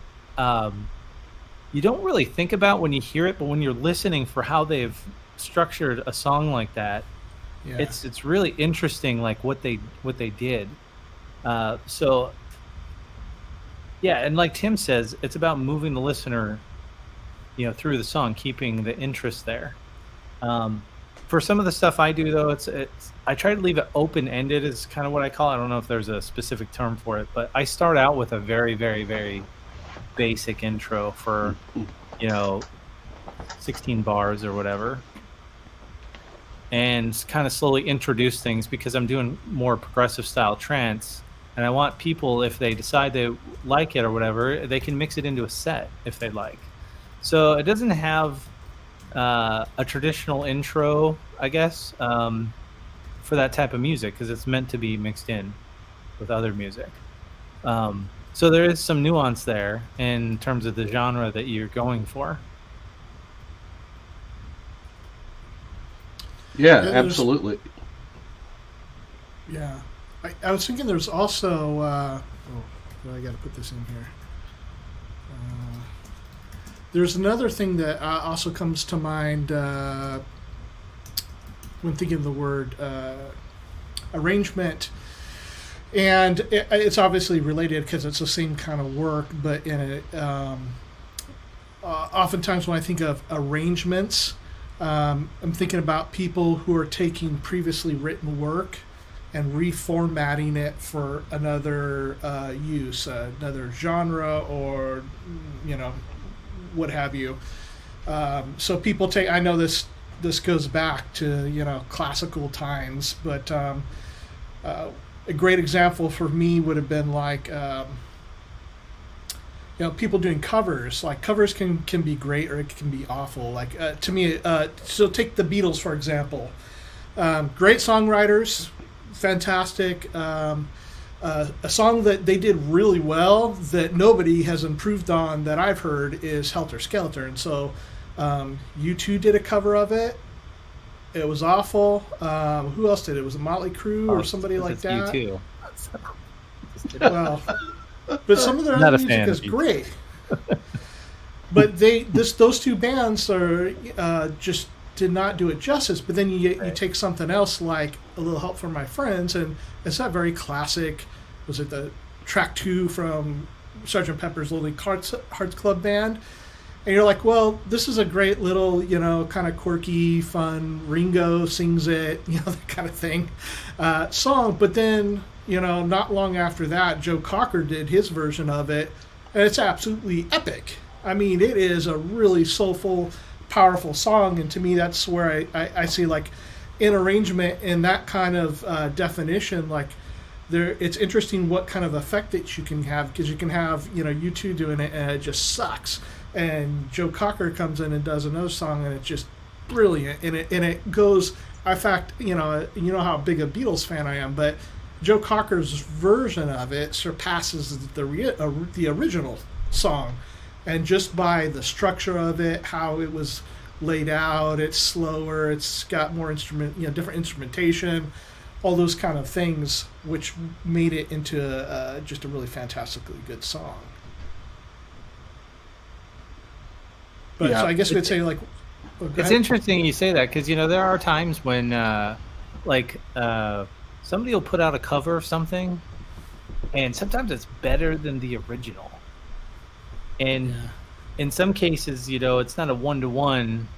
you don't really think about when you hear it, but when you're listening for how they've structured a song like that, it's really interesting, like what they did. So yeah, and like Tim says, it's about moving the listener, through the song, keeping the interest there. For some of the stuff I do, though, it's I try to leave it open-ended, is kind of what I call it. I don't know if there's a specific term for it, but I start out with a very, very, very basic intro for 16 bars or whatever, and kind of slowly introduce things, because I'm doing more progressive style trance, and I want people, if they decide they like it or whatever, they can mix it into a set if they like. So it doesn't have a traditional intro, I guess, for that type of music, because it's meant to be mixed in with other music. So there is some nuance there in terms of the genre that you're going for. Yeah, absolutely. Yeah. I was thinking there's also... I got to put this in here. There's another thing that also comes to mind when thinking of the word arrangement. And it's obviously related because it's the same kind of work, but in it, oftentimes when I think of arrangements, I'm thinking about people who are taking previously written work and reformatting it for another use, another genre, or what have you. So people take, I know this goes back to classical times, but a great example for me would have been like people doing covers. Like, covers can be great or it can be awful. Like to me, so take the Beatles for example. Great songwriters, fantastic. A song that they did really well that nobody has improved on that I've heard is Helter Skelter. And so U2 did a cover of it. It was awful. Who else did it? Was it Motley Crue or somebody like that? U2. Well, but some of their other music is great. But those two bands are just did not do it justice. But then you take something else like A Little Help from My Friends, and it's that very classic. Was it the track 2 from Sgt. Pepper's Lonely Hearts Club Band? And you're like, well, this is a great little, kind of quirky, fun, Ringo sings it, that kind of thing, song. But then, not long after that, Joe Cocker did his version of it, and it's absolutely epic. I mean, it is a really soulful, powerful song, and to me, that's where I see, like, in arrangement, in that kind of definition, like, it's interesting what kind of effect that you can have, because you can have, U2 doing it, and it just sucks. And Joe Cocker comes in and does another song, and it's just brilliant. And it goes. In fact, how big a Beatles fan I am, but Joe Cocker's version of it surpasses the original song, and just by the structure of it, how it was laid out, it's slower, it's got more different instrumentation. all those kind of things, which made it into just a really fantastically good song. But Yeah. so I guess we'd say, like, oh, go It's ahead. interesting you say that because there are times when somebody will put out a cover of something, and sometimes it's better than the original. And Yeah. in some cases, it's not a one-to-one.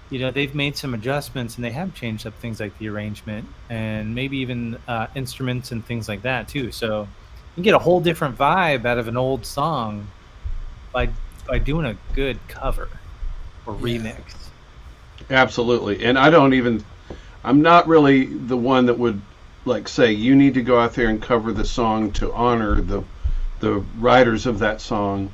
They've made some adjustments and they have changed up things like the arrangement and maybe even instruments and things like that too. So you can get a whole different vibe out of an old song by doing a good cover or remix. Absolutely. And I'm not really the one that would like say you need to go out there and cover the song to honor the writers of that song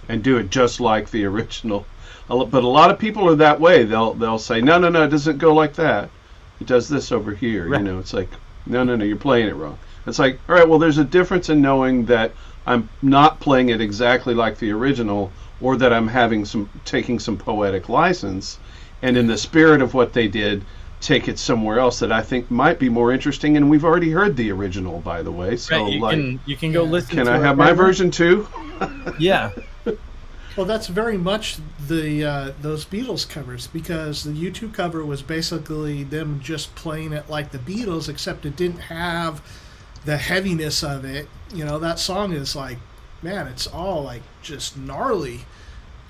and do it just like the original. But a lot of people are that way. They'll say, no, it doesn't go like that. It does this over here. Right. It's like, no, you're playing it wrong. It's like, all right, well, there's a difference in knowing that I'm not playing it exactly like the original, or that I'm taking some poetic license, and in the spirit of what they did, take it somewhere else that I think might be more interesting. And we've already heard the original, by the way. So, Right, you can go listen. Can to I it have my right now. version too? Yeah. Well, that's very much those Beatles covers, because the U2 cover was basically them just playing it like the Beatles, except it didn't have the heaviness of it. That song is like, man, it's all like just gnarly.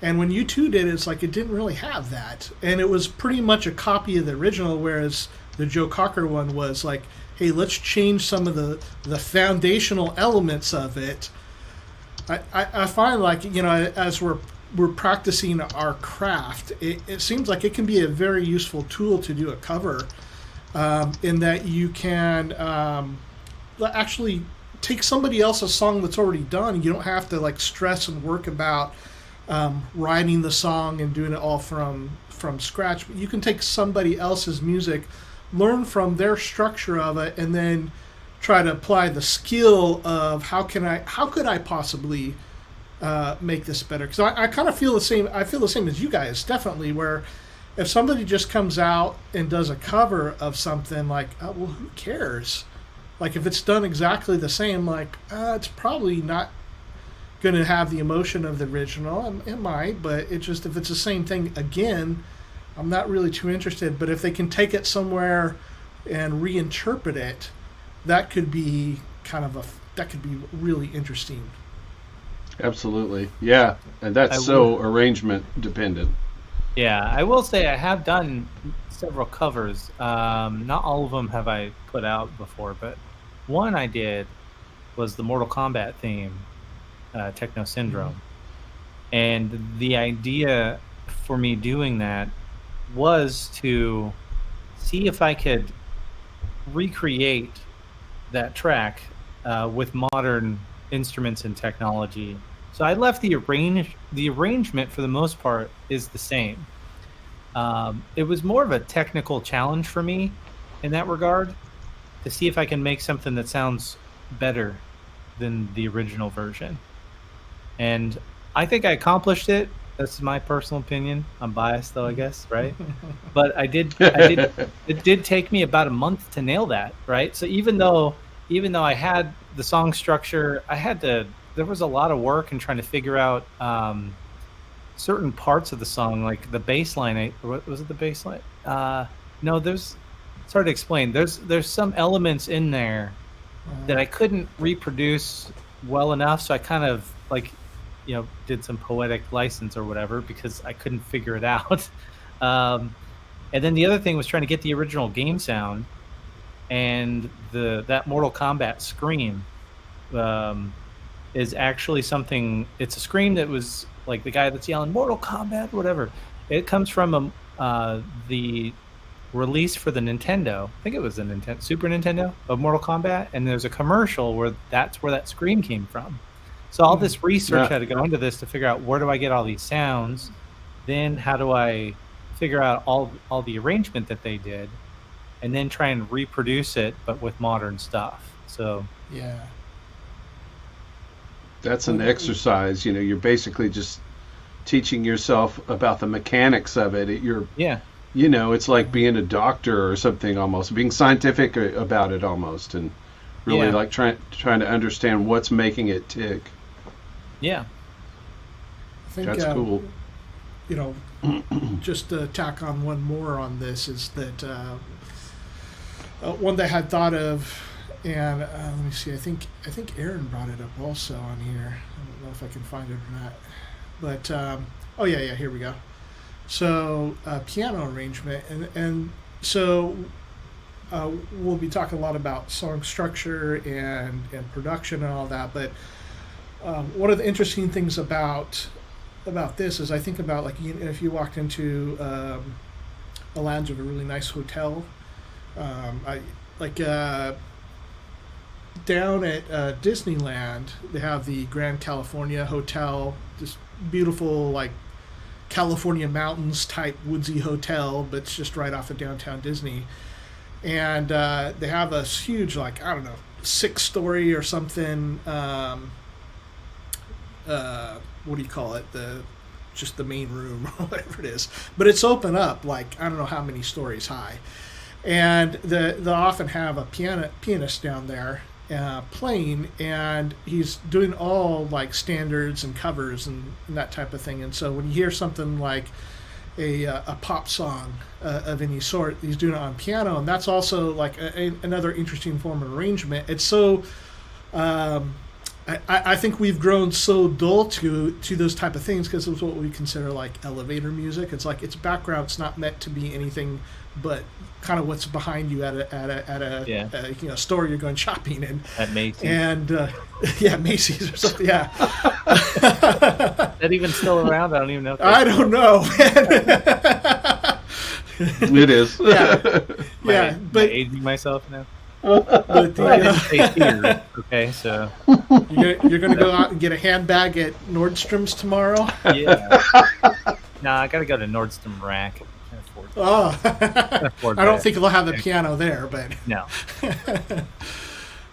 And when U2 did it, it's like it didn't really have that. And it was pretty much a copy of the original, whereas the Joe Cocker one was like, hey, let's change some of the foundational elements of it. I find, like, as we're practicing our craft, it seems like it can be a very useful tool to do a cover, in that you can actually take somebody else's song that's already done. You don't have to like stress and work about writing the song and doing it all from scratch. But you can take somebody else's music, learn from their structure of it, and then try to apply the skill of how could I possibly make this better. Because I kind of feel the same. I feel the same as you guys, definitely. Where if somebody just comes out and does a cover of something, like, oh, well, who cares? Like, if it's done exactly the same, like, it's probably not going to have the emotion of the original. It might, but it just, if it's the same thing again, I'm not really too interested. But if they can take it somewhere and reinterpret it, that could be that could be really interesting. Absolutely. Yeah. And that's arrangement dependent. Yeah, I will say I have done several covers. Not all of them have I put out before, but one I did was the Mortal Kombat theme, Techno Syndrome. And the idea for me doing that was to see if I could recreate that track with modern instruments and technology. So I left the arrangement for the most part is the same. It was more of a technical challenge for me in that regard, to see if I can make something that sounds better than the original version. And I think I accomplished it. That's my personal opinion. I'm biased though, I guess, right? But I did it did take me about a month to nail that, right? So even though I had the song structure, there was a lot of work in trying to figure out certain parts of the song, like the bass line. Was it the bass line? No, it's hard to explain. There's some elements in there that I couldn't reproduce well enough, so I kind of did some poetic license or whatever because I couldn't figure it out. And then the other thing was trying to get the original game sound, and that Mortal Kombat scream is actually something. It's a scream that was like the guy that's yelling Mortal Kombat, whatever. It comes from the release for the Nintendo. I think it was the Super Nintendo of Mortal Kombat, and there's a commercial where that's where that scream came from. So all this research had to go into this to figure out where do I get all these sounds, then how do I figure out all the arrangement that they did, and then try and reproduce it but with modern stuff. So Yeah. That's an exercise. You're basically just teaching yourself about the mechanics of it. You're it's like being a doctor or something, almost being scientific about it almost, and really like trying to understand what's making it tick. Yeah, I think, that's cool. Just to tack on one more on this is that one that I had thought of, and let me see. I think Aaron brought it up also on here. I don't know if I can find it or not, but here we go. So piano arrangement, and so we'll be talking a lot about song structure and production and all that. But one of the interesting things about this is I think about, like, if you walked into a lounge of a really nice hotel, down at Disneyland, they have the Grand California Hotel, this beautiful, like, California mountains type woodsy hotel, but it's just right off of downtown Disney. And they have a huge, like, I don't know, 6-story or something, what do you call it? Just the main room or whatever it is. But it's open up, like, I don't know how many stories high. And they often have a pianist down there playing, and he's doing all, like, standards and covers and that type of thing. And so when you hear something like a pop song of any sort, he's doing it on piano, and that's also, like, another interesting form of arrangement. It's so I think we've grown so dull to those type of things because it's what we consider, like, elevator music. It's like, it's background. It's not meant to be anything but kind of what's behind you at a store you're going shopping in. At Macy's. And Macy's or something. Yeah. That even still around? I don't even know. I don't know. It is. Yeah. But aging myself now. But I didn't say theater, okay, so you're going to go out and get a handbag at Nordstrom's tomorrow? Yeah. Nah, I got to go to Nordstrom Rack. I don't think they'll have the piano there, but no.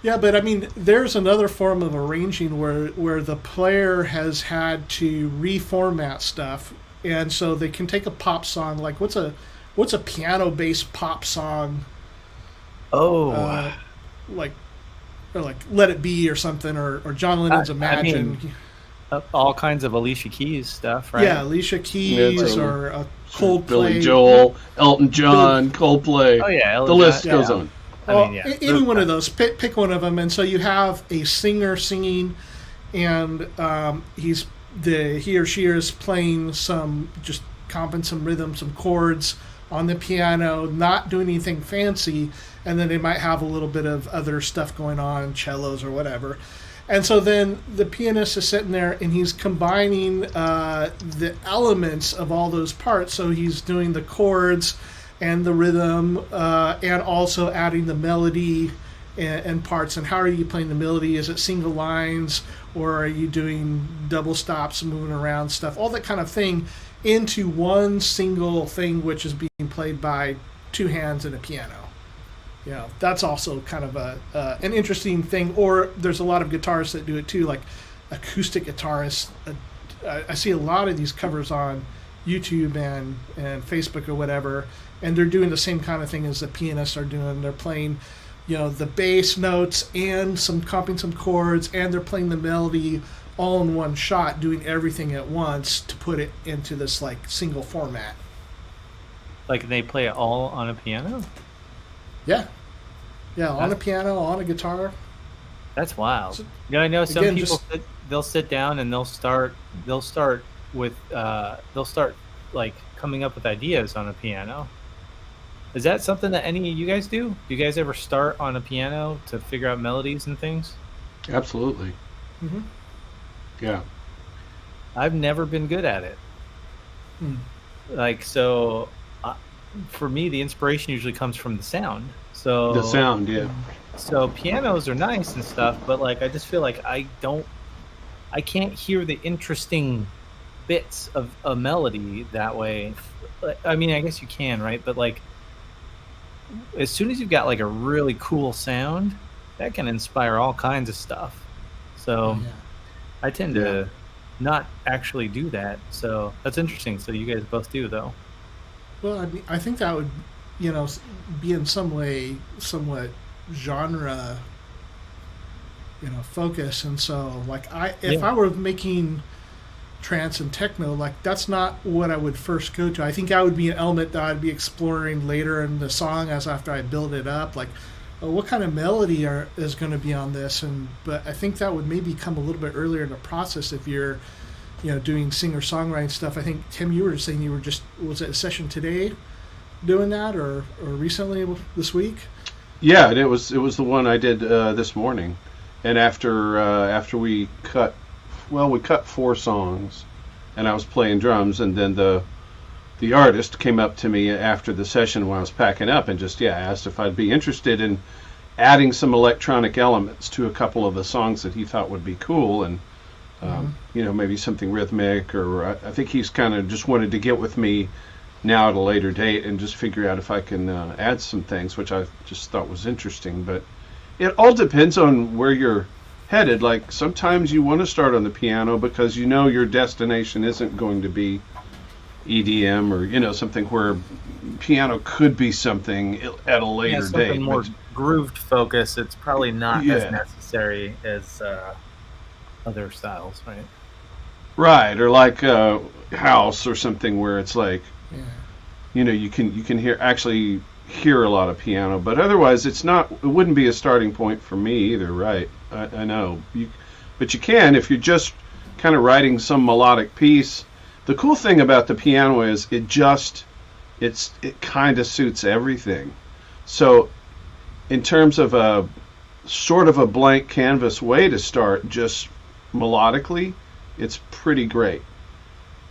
Yeah, but I mean, there's another form of arranging where the player has had to reformat stuff, and so they can take a pop song, like what's a piano-based pop song? Like Let It Be or something, or John Lennon's Imagine. I mean, all kinds of Alicia Keys stuff, right? Yeah, Alicia Keys or Coldplay. Billy Joel, Elton John, Coldplay. Oh, yeah. The list goes on. Any one of those. Pick one of them. And so you have a singer singing, and he or she is playing some, just comping some rhythm, some chords on the piano, not doing anything fancy, and then they might have a little bit of other stuff going on, cellos or whatever. And so then the pianist is sitting there and he's combining the elements of all those parts. So he's doing the chords and the rhythm and also adding the melody and parts. And how are you playing the melody? Is it single lines, or are you doing double stops, moving around stuff, all that kind of thing into one single thing, which is being played by two hands and a piano. That's also kind of an interesting thing. Or there's a lot of guitarists that do it too, like acoustic guitarists. I see a lot of these covers on YouTube and Facebook or whatever, and they're doing the same kind of thing as the pianists are doing. They're playing, the bass notes and comping some chords, and they're playing the melody all in one shot, doing everything at once to put it into this, like, single format. Like, they play it all on a piano? Yeah, on a piano, on a guitar. That's wild. So, I know some people they'll sit down and they'll start like coming up with ideas on a piano. Is that something that any of you guys do? Do you guys ever start on a piano to figure out melodies and things? Absolutely. Mm-hmm. Yeah. I've never been good at it. For me, the inspiration usually comes from the sound. So the sound, yeah. So pianos are nice and stuff, but, like, I just feel like I can't hear the interesting bits of a melody that way. I mean, I guess you can, right? But, like, as soon as you've got, like, a really cool sound, that can inspire all kinds of stuff. So I tend to not actually do that. So that's interesting. So you guys both do, though. Well, I mean, I think that would, be in some way somewhat genre, focus. And so, like, if I were making trance and techno, like, that's not what I would first go to. I think that would be an element that I'd be exploring later in the song as after I build it up. Like, what kind of melody is going to be on this? But I think that would maybe come a little bit earlier in the process if you're, doing singer-songwriting stuff. I think, Tim, you were saying you were was it a session today doing that or recently this week? Yeah, it was the one I did this morning. And after we cut 4 songs, and I was playing drums, and then the artist came up to me after the session when I was packing up and just asked if I'd be interested in adding some electronic elements to a couple of the songs that he thought would be cool, and maybe something rhythmic, or I think he's kind of just wanted to get with me now at a later date and just figure out if I can add some things, which I just thought was interesting. But it all depends on where you're headed. Like, sometimes you want to start on the piano because your destination isn't going to be EDM or something where piano could be something at a later date. More grooved focus. It's probably not as necessary as other styles, right? Right, or like house or something where it's like, you can hear a lot of piano, but otherwise it wouldn't be a starting point for me either, right? I know, but you can if you're just kind of writing some melodic piece. The cool thing about the piano is it kind of suits everything. So in terms of a sort of a blank canvas way to start, just melodically, it's pretty great.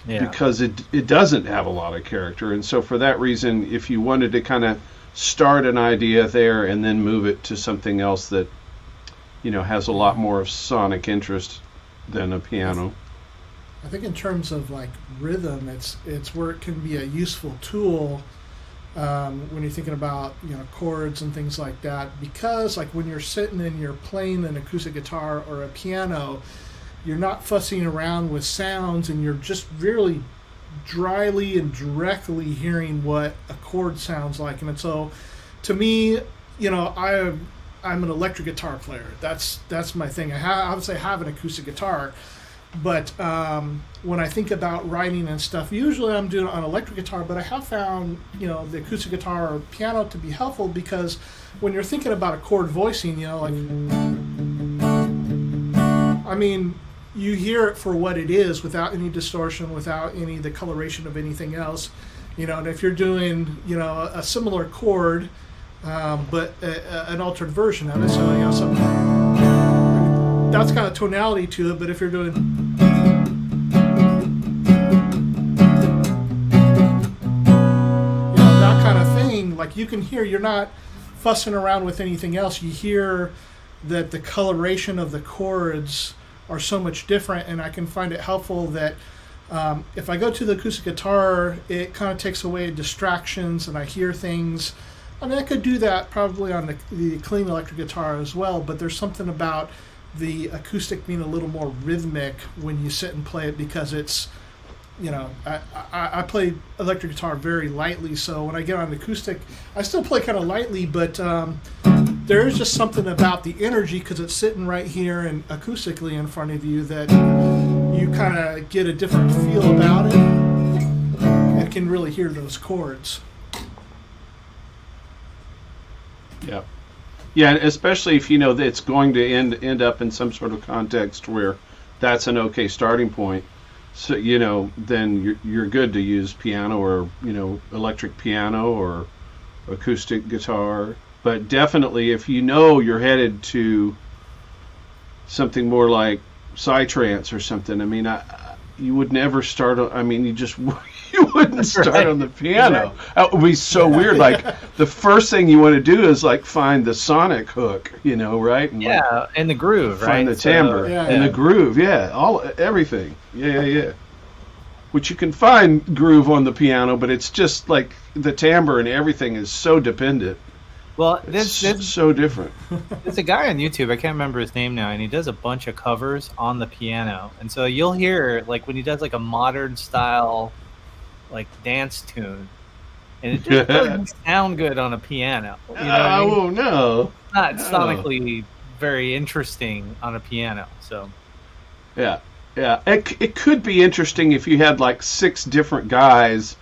Yeah. Because it doesn't have a lot of character. And so for that reason, if you wanted to kind of start an idea there and then move it to something else that has a lot more of sonic interest than a piano. I think in terms of like rhythm, it's where it can be a useful tool when you're thinking about chords and things like that, because like when you're sitting and you're playing an acoustic guitar or a piano, you're not fussing around with sounds, and you're just really dryly and directly hearing what a chord sounds like. And so to me, I'm an electric guitar player. That's my thing. Obviously I have an acoustic guitar, but when I think about writing and stuff, usually I'm doing it on electric guitar, but I have found the acoustic guitar or piano to be helpful, because when you're thinking about a chord voicing, you hear it for what it is without any distortion, without any the coloration of anything else, and if you're doing a similar chord but an altered version of it, so something that's got a tonality to it. But if you're doing that kind of thing, like, you can hear, you're not fussing around with anything else. You hear that the coloration of the chords are so much different, and I can find it helpful that if I go to the acoustic guitar, it kind of takes away distractions and I hear things. I mean, I could do that probably on the clean electric guitar as well, but there's something about the acoustic being a little more rhythmic when you sit and play it, because it's, I play electric guitar very lightly, so when I get on acoustic, I still play kind of lightly, but there is just something about the energy, because it's sitting right here and acoustically in front of you, that you kind of get a different feel about it and can really hear those chords. Yeah. Yeah, especially if that it's going to end up in some sort of context where that's an okay starting point. So then you're good to use piano or electric piano or acoustic guitar. But definitely, if you're headed to something more like psytrance or something, you would never start. You wouldn't start on the piano. Exactly. That would be so weird. Like, the first thing you want to do is like find the sonic hook, right? And and the groove, find the timbre and the groove. Yeah, everything. Yeah. Which you can find groove on the piano, but it's just like the timbre and everything is so dependent. Well, it's so different. There's a guy on YouTube, I can't remember his name now, and he does a bunch of covers on the piano. And so you'll hear, like, when he does like a modern style, like, dance tune, and it just doesn't sound good on a piano. You know what I mean? Oh no! It's not No. sonically very interesting on a piano. So Yeah. It could be interesting if you had like 6 different guys,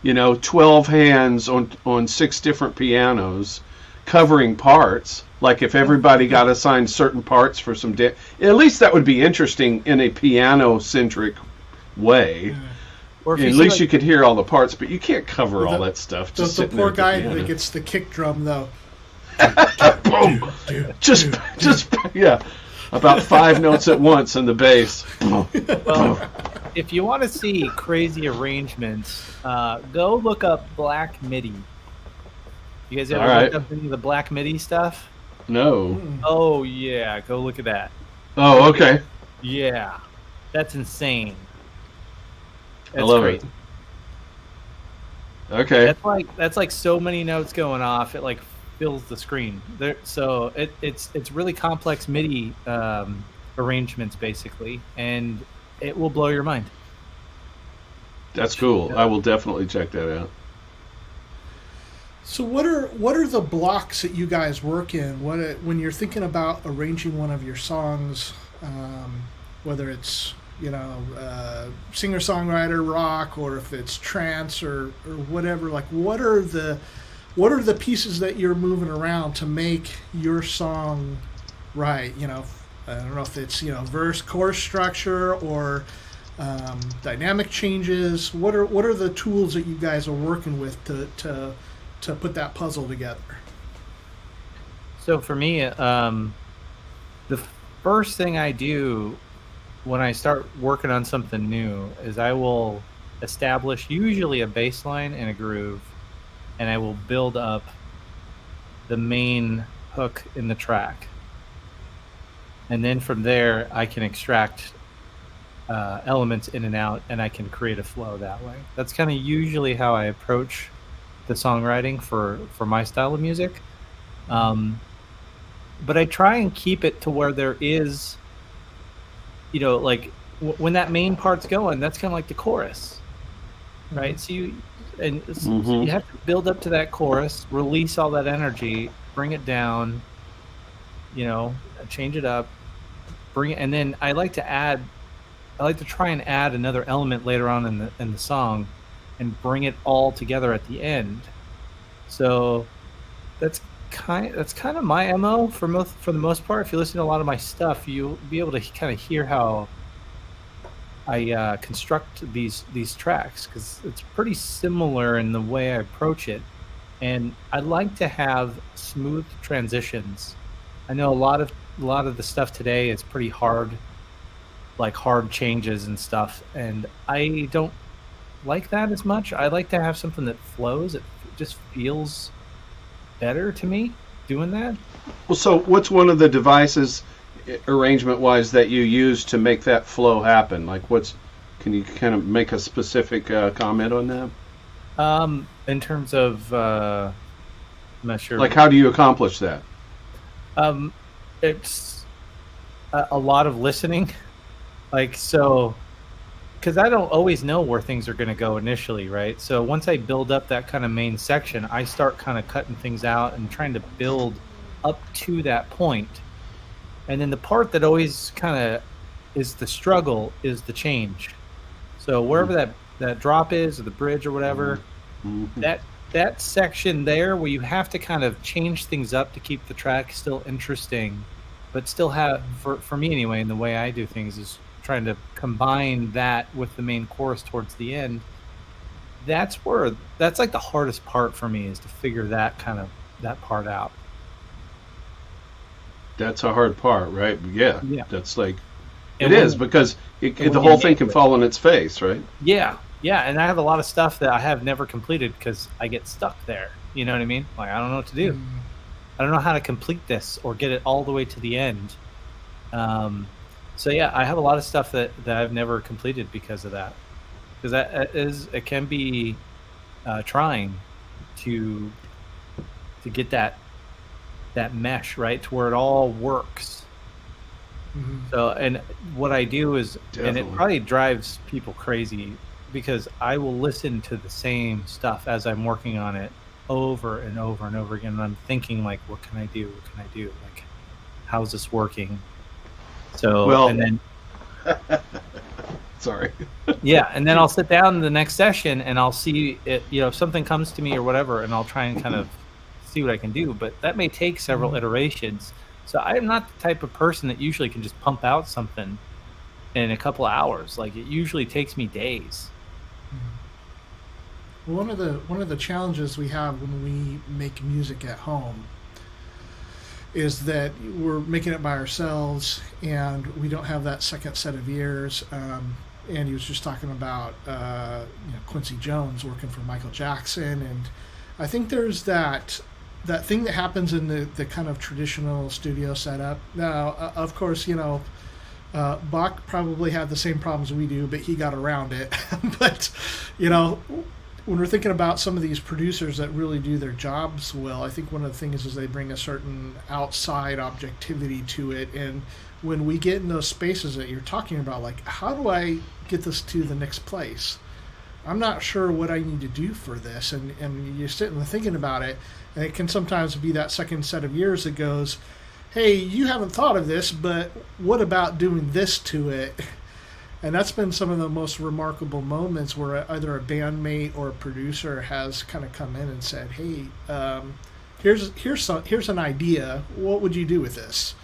12 hands on 6 different pianos, covering parts. Like if everybody got assigned certain parts for some at least that would be interesting in a piano-centric way. or if At see, least like, you could hear all the parts, but you can't cover all The- that stuff. The, Just the sitting poor there at guy the piano. that gets the kick drum though. Boom! Just yeah, about 5 notes at once in the bass. well, if you want to see crazy arrangements, go look up Black MIDI. You guys ever All right. looked up any of the Black MIDI stuff? No. Oh yeah, go look at that. Oh, okay. Yeah, that's insane. I love it. Okay. That's like so many notes going off. It like fills the screen. So it's really complex MIDI arrangements basically, and it will blow your mind. That's cool. I will definitely check that out. So what are the blocks that you guys work in? When you're thinking about arranging one of your songs, whether it's singer songwriter rock or if it's trance or whatever, like what are the pieces that you're moving around to make your song right? I don't know if it's verse chorus structure or dynamic changes. What are the tools that you guys are working with to put that puzzle together? So for me, the first thing I do when I start working on something new is I will establish usually a bass line and a groove, and I will build up the main hook in the track. And then from there, I can extract elements in and out, and I can create a flow that way. That's kind of usually how I approach the songwriting for my style of music. But I try and keep it to where there is, like when that main part's going, that's kind of like the chorus, right? So you have to build up to that chorus, release all that energy, bring it down, change it up, bring it, and then I like to try and add another element later on in the song, and bring it all together at the end. So that's kind of my MO for the most part. If you listen to a lot of my stuff, you'll be able to kind of hear how I construct these tracks, because it's pretty similar in the way I approach it. And I like to have smooth transitions. I know a lot of the stuff today is pretty hard, like hard changes and stuff, and I don't like that as much. I like to have something that flows. It just feels better to me doing that. Well, so what's one of the devices, arrangement-wise, that you use to make that flow happen? Like, can you kind of make a specific comment on that? In terms of, I'm not sure. Like, how do you accomplish that? It's a lot of listening. Like, so, because I don't always know where things are going to go initially, right? So once I build up that kind of main section, I start kind of cutting things out and trying to build up to that point. And then the part that always kind of is the struggle is the change. So wherever that drop is, or the bridge or whatever, that section there where you have to kind of change things up to keep the track still interesting, but still have, for me anyway, and the way I do things is trying to combine that with the main chorus towards the end. That's like the hardest part for me, is to figure that part out. That's a hard part, right? Yeah. That's like, And it is, because the whole thing can fall on its face, right? Yeah, and I have a lot of stuff that I have never completed because I get stuck there. You know what I mean? Like, I don't know what to do. I don't know how to complete this or get it all the way to the end. So yeah, I have a lot of stuff that I've never completed because of that. Because it can be trying to get that mesh right to where it all works. So, and what I do is, Definitely. and it probably drives people crazy because I will listen to the same stuff as I'm working on it over and over and over again. And I'm thinking like, what can I do? What can I do? Like, how's this working? So, Well, and then, sorry. yeah. And then I'll sit down in the next session and I'll see it, if something comes to me or whatever, and I'll try and kind of see what I can do, but that may take several iterations. So I'm not the type of person that usually can just pump out something in a couple of hours. Like, it usually takes me days. Well, one of the challenges we have when we make music at home is that we're making it by ourselves and we don't have that second set of ears. Andy was just talking about Quincy Jones working for Michael Jackson, and I think there's that thing that happens in the kind of traditional studio setup. Now, of course, Bach probably had the same problems we do, but he got around it. But, when we're thinking about some of these producers that really do their jobs well, I think one of the things is they bring a certain outside objectivity to it. And when we get in those spaces that you're talking about, like, how do I get this to the next place? I'm not sure what I need to do for this. And you're sitting and thinking about it, and it can sometimes be that second set of ears that goes, hey, you haven't thought of this, but what about doing this to it? And that's been some of the most remarkable moments where either a bandmate or a producer has kind of come in and said, hey, here's an idea. What would you do with this?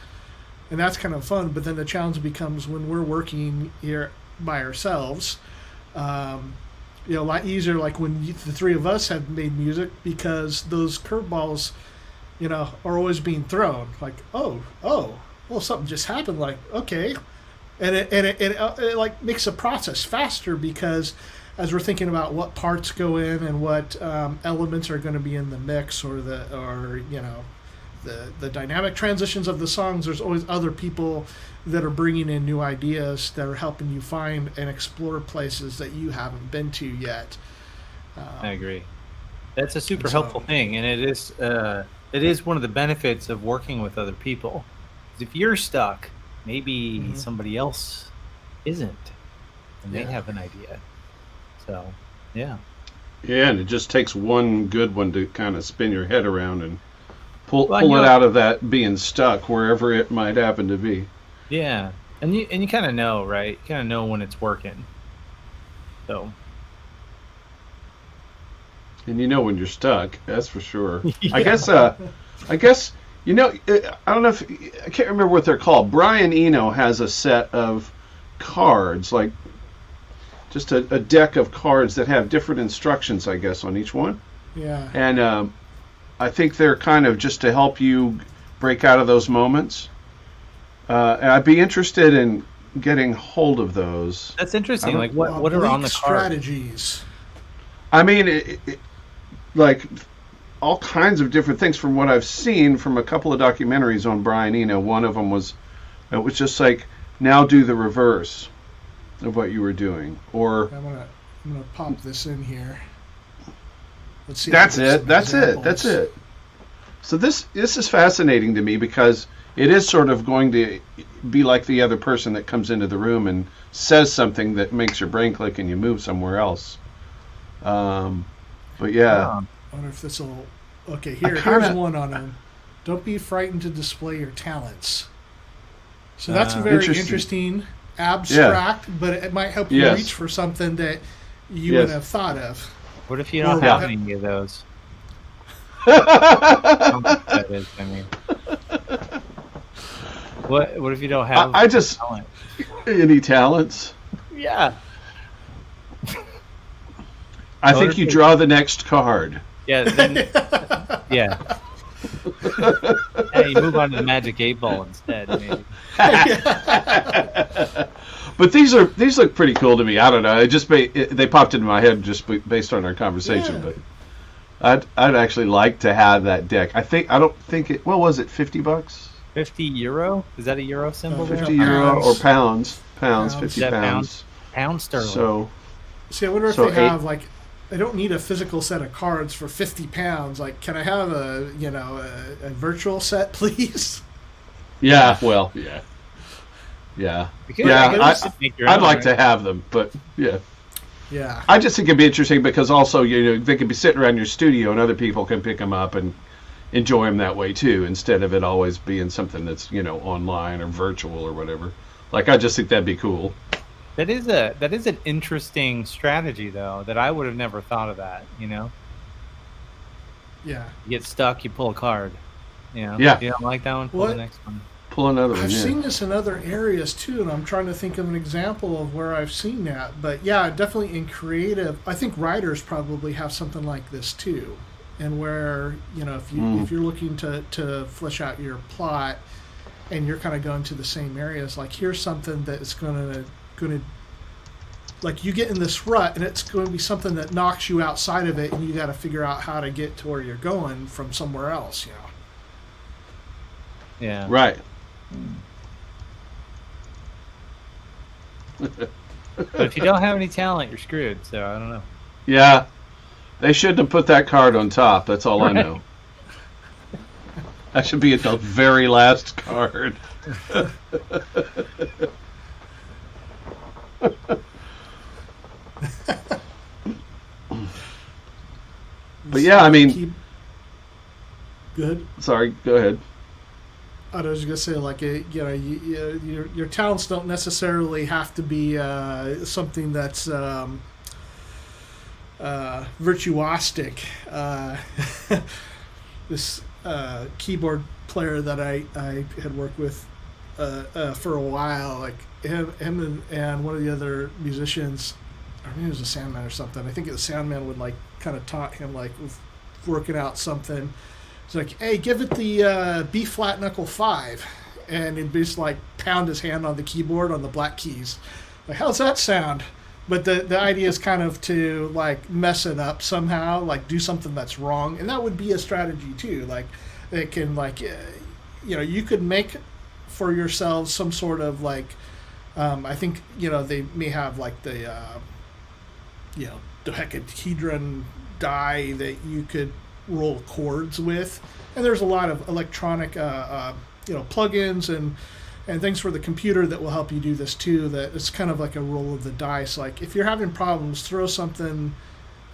And that's kind of fun. But then the challenge becomes when we're working here by ourselves, a lot easier, like when the three of us have made music, because those curveballs, are always being thrown. Like, oh, well, something just happened. Like, okay. And it like makes the process faster, because as we're thinking about what parts go in and what elements are going to be in the mix, or the dynamic transitions of the songs, there's always other people that are bringing in new ideas that are helping you find and explore places that you haven't been to yet. I agree. That's a super helpful thing, and it is one of the benefits of working with other people. If you're stuck, maybe somebody else isn't, and they have an idea. So, yeah. Yeah, and it just takes one good one to kind of spin your head around and pull it out of that being stuck wherever it might happen to be. Yeah, and you kind of know, right? You kind of know when it's working. So. And when you're stuck, that's for sure. Yeah. I guess I don't know if I can't remember what they're called. Brian Eno has a set of cards, like just a deck of cards that have different instructions, I guess, on each one. Yeah. And I think they're kind of just to help you break out of those moments. And I'd be interested in getting hold of those. That's interesting. Like what are on the strategies? I mean, like all kinds of different things from what I've seen from a couple of documentaries on Brian Eno. One of them was just like, now do the reverse of what you were doing, or I'm gonna pop this in here. Let's see. That's it. So this is fascinating to me, because it is sort of going to be like the other person that comes into the room and says something that makes your brain click and you move somewhere else. But yeah. I wonder if this will. Okay, here's one on them. Don't be frightened to display your talents. So that's very interesting, abstract, but it might help you reach for something that you wouldn't have thought of. What if you don't have any of those? That is, I mean. What if you don't have talent? Any talents? Yeah. I think you draw the next card. Yeah. Yeah. Hey, you move on to the Magic 8 Ball instead, maybe. But these look pretty cool to me. I don't know. They popped into my head just based on our conversation. Yeah. But I'd actually like to have that deck. I don't think it. What was it? $50? 50 euro? Is that a euro symbol? 50 euro or pounds? Pounds. 50 pounds. Pound sterling. So. See, I wonder if they have like. I don't need a physical set of cards for 50 pounds. Like, can I have a virtual set, please? Yeah, well, yeah. I'd like to have them, but yeah. Yeah. I just think it'd be interesting because also, they could be sitting around your studio and other people can pick them up and enjoy them that way too, instead of it always being something that's, online or virtual or whatever. Like, I just think that'd be cool. That is an interesting strategy, though, that I would have never thought of that, Yeah. You get stuck, you pull a card, Yeah. You don't like that one? Pull the next one. Pull another one, I've seen this in other areas too, and I'm trying to think of an example of where I've seen that. But yeah, definitely in creative, I think writers probably have something like this too. And where, if you're looking to flesh out your plot and you're kind of going to the same areas, like here's something that is going to like you get in this rut and it's going to be something that knocks you outside of it, and you got to figure out how to get to where you're going from somewhere else, Yeah. Right. But if you don't have any talent, you're screwed. So I don't know. Yeah. They shouldn't have put that card on top. That's all I know. That should be at the very last card. But yeah, I mean... Good. Sorry, go ahead. I was just gonna say, your talents don't necessarily have to be something that's virtuosic. This keyboard player that I had worked with for a while, like him and one of the other musicians, I mean, it was a soundman or something. I think the soundman would kind of taught him working out something. It's like, hey, give it the B flat knuckle 5, and he'd just pound his hand on the keyboard on the black keys. Like, how's that sound? But the idea is kind of to mess it up somehow, do something that's wrong, and that would be a strategy too. It can you could make for yourselves some sort of I think they may have the dodecahedron die that you could roll chords with, and there's a lot of electronic plugins and things for the computer that will help you do this too. That it's kind of like a roll of the dice. Like if you're having problems, throw something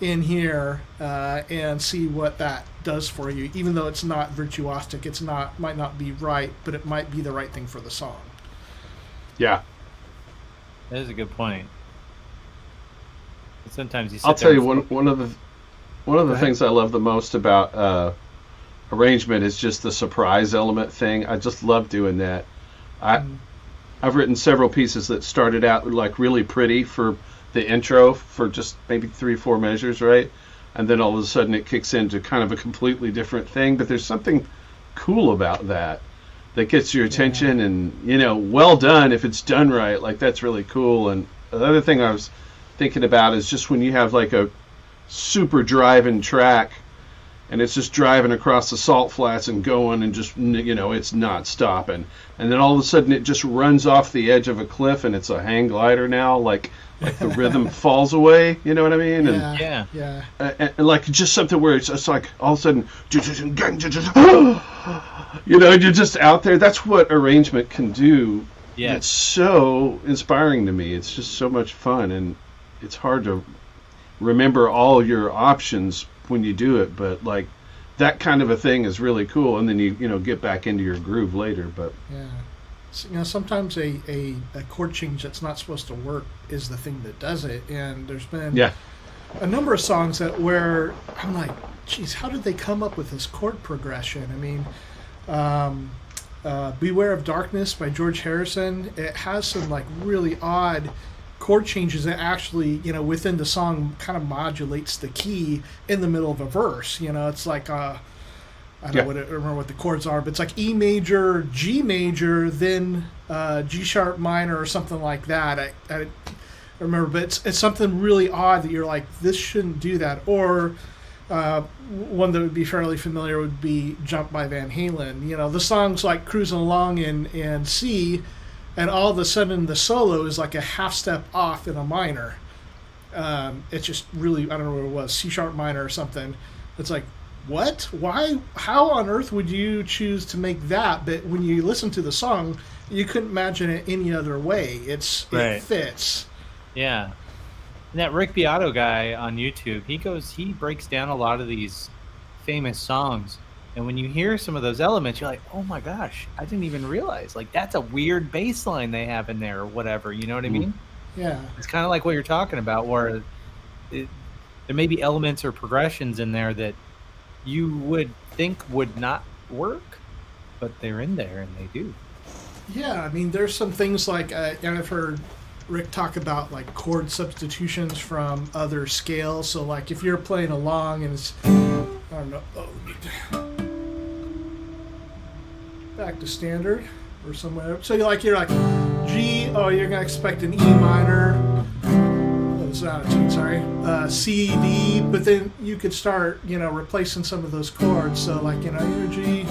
in here and see what that does for you. Even though it's not virtuosic, might not be right, but it might be the right thing for the song. Yeah, that is a good point. Sometimes you. I'll tell you one of the things I love the most about arrangement is just the surprise element thing. I just love doing that. I've written several pieces that started out really pretty for the intro for just maybe 3-4 measures, right? And then all of a sudden it kicks into kind of a completely different thing. But there's something cool about that gets your attention, and well done if it's done right. That's really cool. And the other thing I was thinking about is just when you have a super driving track and it's just driving across the salt flats and going and just it's not stopping, and then all of a sudden it just runs off the edge of a cliff and it's a hang glider now, the rhythm falls away, you know what I mean? And yeah. And just something where it's just all of a sudden you're just out there. That's what arrangement can do. Yeah, it's so inspiring to me. It's just so much fun, and it's hard to remember all your options when you do it, but that kind of a thing is really cool, and then you get back into your groove later. But sometimes a chord change that's not supposed to work is the thing that does it, and there's been a number of songs where I'm like, geez, how did they come up with this chord progression? I mean, Beware of Darkness by George Harrison, it has some really odd chord changes that actually, within the song kind of modulates the key in the middle of a verse. It's I don't remember what the chords are, but it's E major, G major, then G sharp minor or something like that. I remember, but it's something really odd that you're this shouldn't do that. Or one that would be fairly familiar would be Jump by Van Halen. The song's cruising along in C, and all of a sudden the solo is a half step off in a minor. It's just really, I don't know what it was, C sharp minor or something. It's what? Why? How on earth would you choose to make that? But when you listen to the song, you couldn't imagine it any other way. It fits. Yeah. And that Rick Beato guy on YouTube, he breaks down a lot of these famous songs. And when you hear some of those elements, you're like, oh my gosh, I didn't even realize. Like, that's a weird bass line they have in there or whatever. You know what I mean? Yeah. It's kind of like what you're talking about, where there may be elements or progressions in there that you would think would not work, but they're in there and they do. Yeah, I mean, there's some things like, and I've heard Rick talk about like chord substitutions from other scales. So like if you're playing along and it's, I don't know, back to standard or somewhere. So you're like G, oh, you're gonna expect an E minor. Oh, it's not a G, sorry. C, D, but then you could start, replacing some of those chords. So like, you're a G,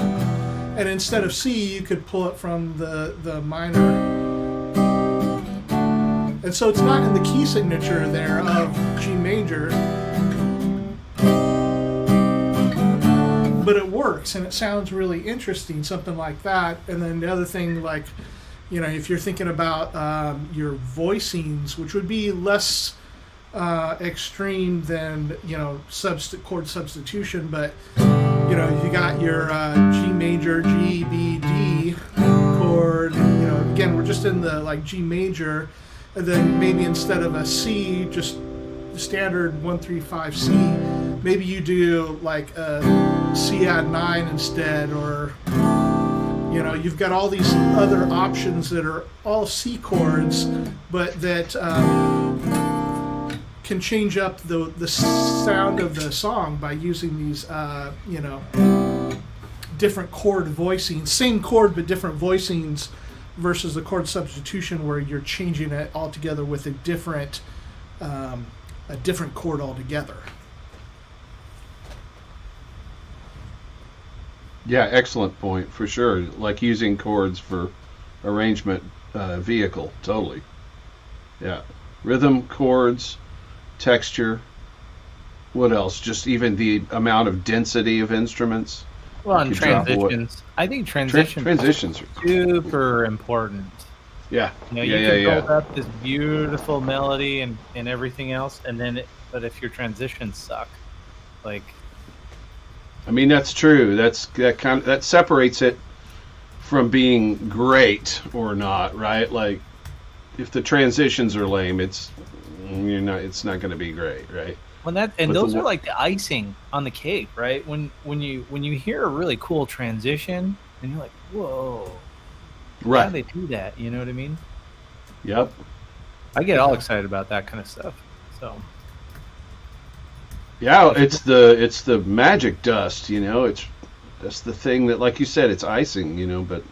and instead of C, you could pull it from the minor. And so it's not in the key signature there of G major, but it works and it sounds really interesting, something like that. And then the other thing, like, if you're thinking about your voicings, which would be less extreme than, chord substitution, but, you got your G major, G, B, D chord, again, we're just in the, like, G major. And then maybe instead of a C, just standard 1, 3, 5 C, maybe you do like a C add 9 instead, or you've got all these other options that are all C chords, but that can change up the sound of the song by using these different chord voicings, same chord but different voicings. Versus the chord substitution where you're changing it altogether with a different chord altogether. Yeah, excellent point for sure. Like using chords for arrangement vehicle, totally. Yeah, rhythm, chords, texture. What else? Just even the amount of density of instruments. Well, and transitions. I think transitions are super important. Yeah. You can build up this beautiful melody and everything else, and then but if your transitions suck, like. I mean, that's true. That separates it from being great or not, right? Like, if the transitions are lame, it's not going to be great, right? Those are like the icing on the cake, right? When you hear a really cool transition and you're like, whoa, right? How do they do that? You know what I mean? Yep. I get all excited about that kind of stuff. So. Yeah, it's the magic dust, that's the thing that, like you said, it's icing, but.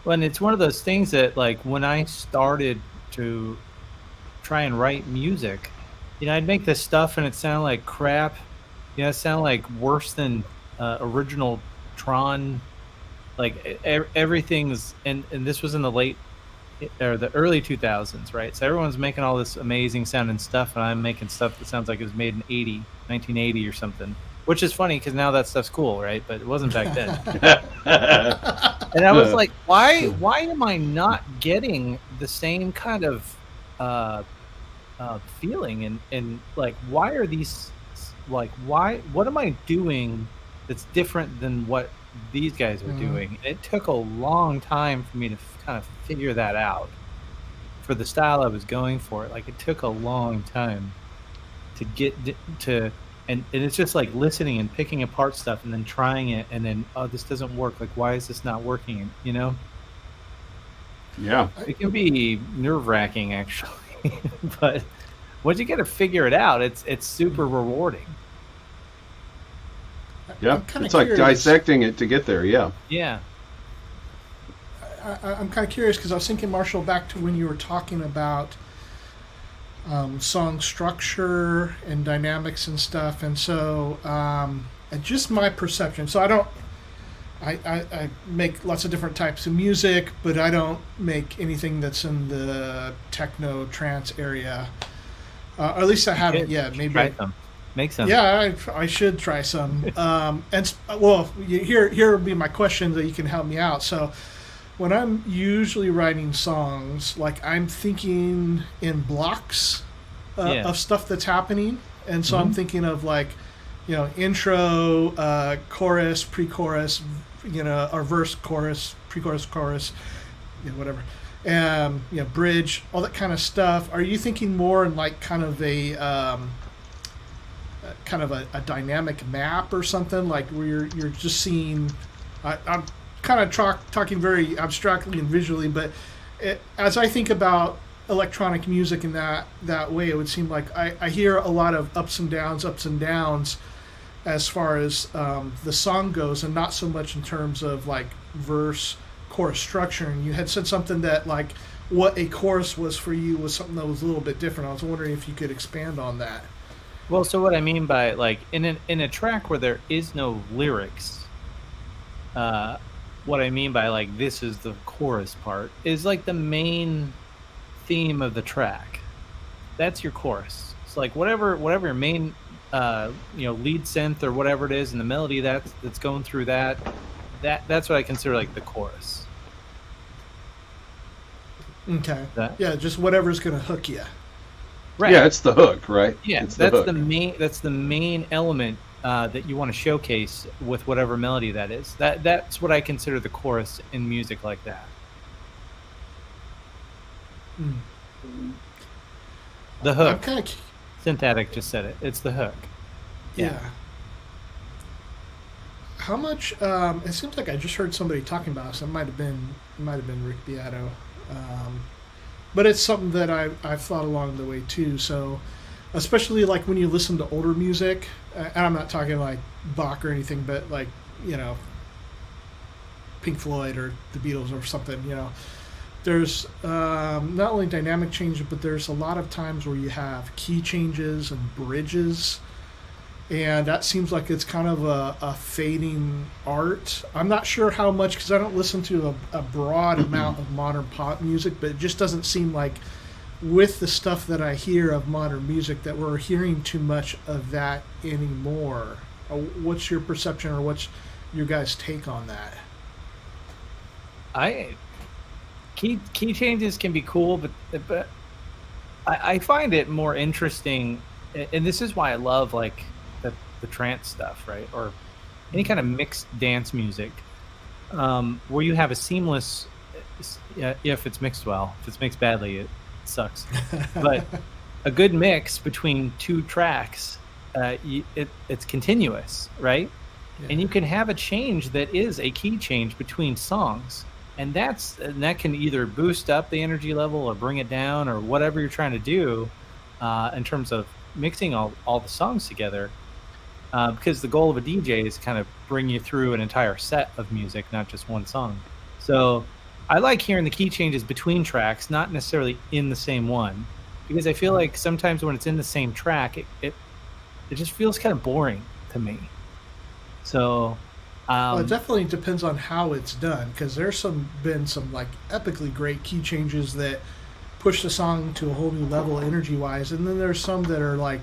Well, and it's one of those things that, like, when I started to try and write music. I'd make this stuff and it sounded like crap. It sounded like worse than original Tron. Like everything's and this was in the the early 2000s, right? So everyone's making all this amazing sounding stuff, and I'm making stuff that sounds like it was made in 1980 or something. Which is funny because now that stuff's cool, right? But it wasn't back then. And I was like, why am I not getting the same kind of feeling and like, why are these, like, what am I doing that's different than what these guys are doing? It took a long time for me to kind of figure that out for the style I was going for. Like, it took a long time to get to, and it's just like listening and picking apart stuff and then trying it and then, oh, this doesn't work. Like, why is this not working? Yeah. It can be nerve-wracking, actually. But once you get to figure it out, it's super rewarding. Yeah, it's like dissecting it to get there. Yeah. Yeah. I'm kind of curious because I was thinking, Marshall, back to when you were talking about song structure and dynamics and stuff, and so just my perception. So I make lots of different types of music, but I don't make anything that's in the techno trance area. Or at least I haven't yet. Maybe try some. Make some. Yeah, I should try some. Here will be my question that you can help me out. So, when I'm usually writing songs, like, I'm thinking in blocks of stuff that's happening, and so I'm thinking of like, intro, chorus, pre-chorus, or verse, chorus, pre-chorus, chorus, whatever, bridge, all that kind of stuff. Are you thinking more in like kind of a dynamic map or something, like where you're just seeing? I'm kind of talking very abstractly and visually, but as I think about electronic music in that way, it would seem like I hear a lot of ups and downs as far as the song goes, and not so much in terms of like verse chorus structure. And you had said something that like what a chorus was for you was something that was a little bit different. I was wondering if you could expand on that. Well, so what I mean by like in a track where there is no lyrics, what I mean by like this is the chorus part is like the main theme of the track. That's your chorus. It's like whatever your main lead synth or whatever it is, and the melody that's going through that's what I consider like the chorus. Okay. Yeah, just whatever's going to hook you. Right. Yeah, it's the hook, right? Yeah, it's that's the main element that you want to showcase with whatever melody that is. That's what I consider the chorus in music like that. The hook. Synthetic just said it. It's the hook. Yeah. How much? It seems like I just heard somebody talking about this. It might have been Rick Beato, but it's something that I've thought along the way too. So, especially like when you listen to older music, and I'm not talking like Bach or anything, but like Pink Floyd or the Beatles or something. There's not only dynamic changes, but there's a lot of times where you have key changes and bridges, and that seems like it's kind of a fading art. I'm not sure how much, because I don't listen to a broad amount of modern pop music, but it just doesn't seem like with the stuff that I hear of modern music that we're hearing too much of that anymore. What's your perception, or what's your guys' take on that? Key changes can be cool, but I find it more interesting, and this is why I love like the trance stuff, right? Or any kind of mixed dance music, where you have a seamless, if it's mixed well. If it's mixed badly, it sucks. But a good mix between two tracks, it's continuous, right? Yeah. And you can have a change that is a key change between songs. And that can either boost up the energy level or bring it down, or whatever you're trying to do in terms of mixing all the songs together. Because the goal of a DJ is kind of bring you through an entire set of music, not just one song. So I like hearing the key changes between tracks, not necessarily in the same one, because I feel like sometimes when it's in the same track, it just feels kind of boring to me. So. Well, it definitely depends on how it's done, because there's been some like epically great key changes that push the song to a whole new level energy-wise, and then there's some that are like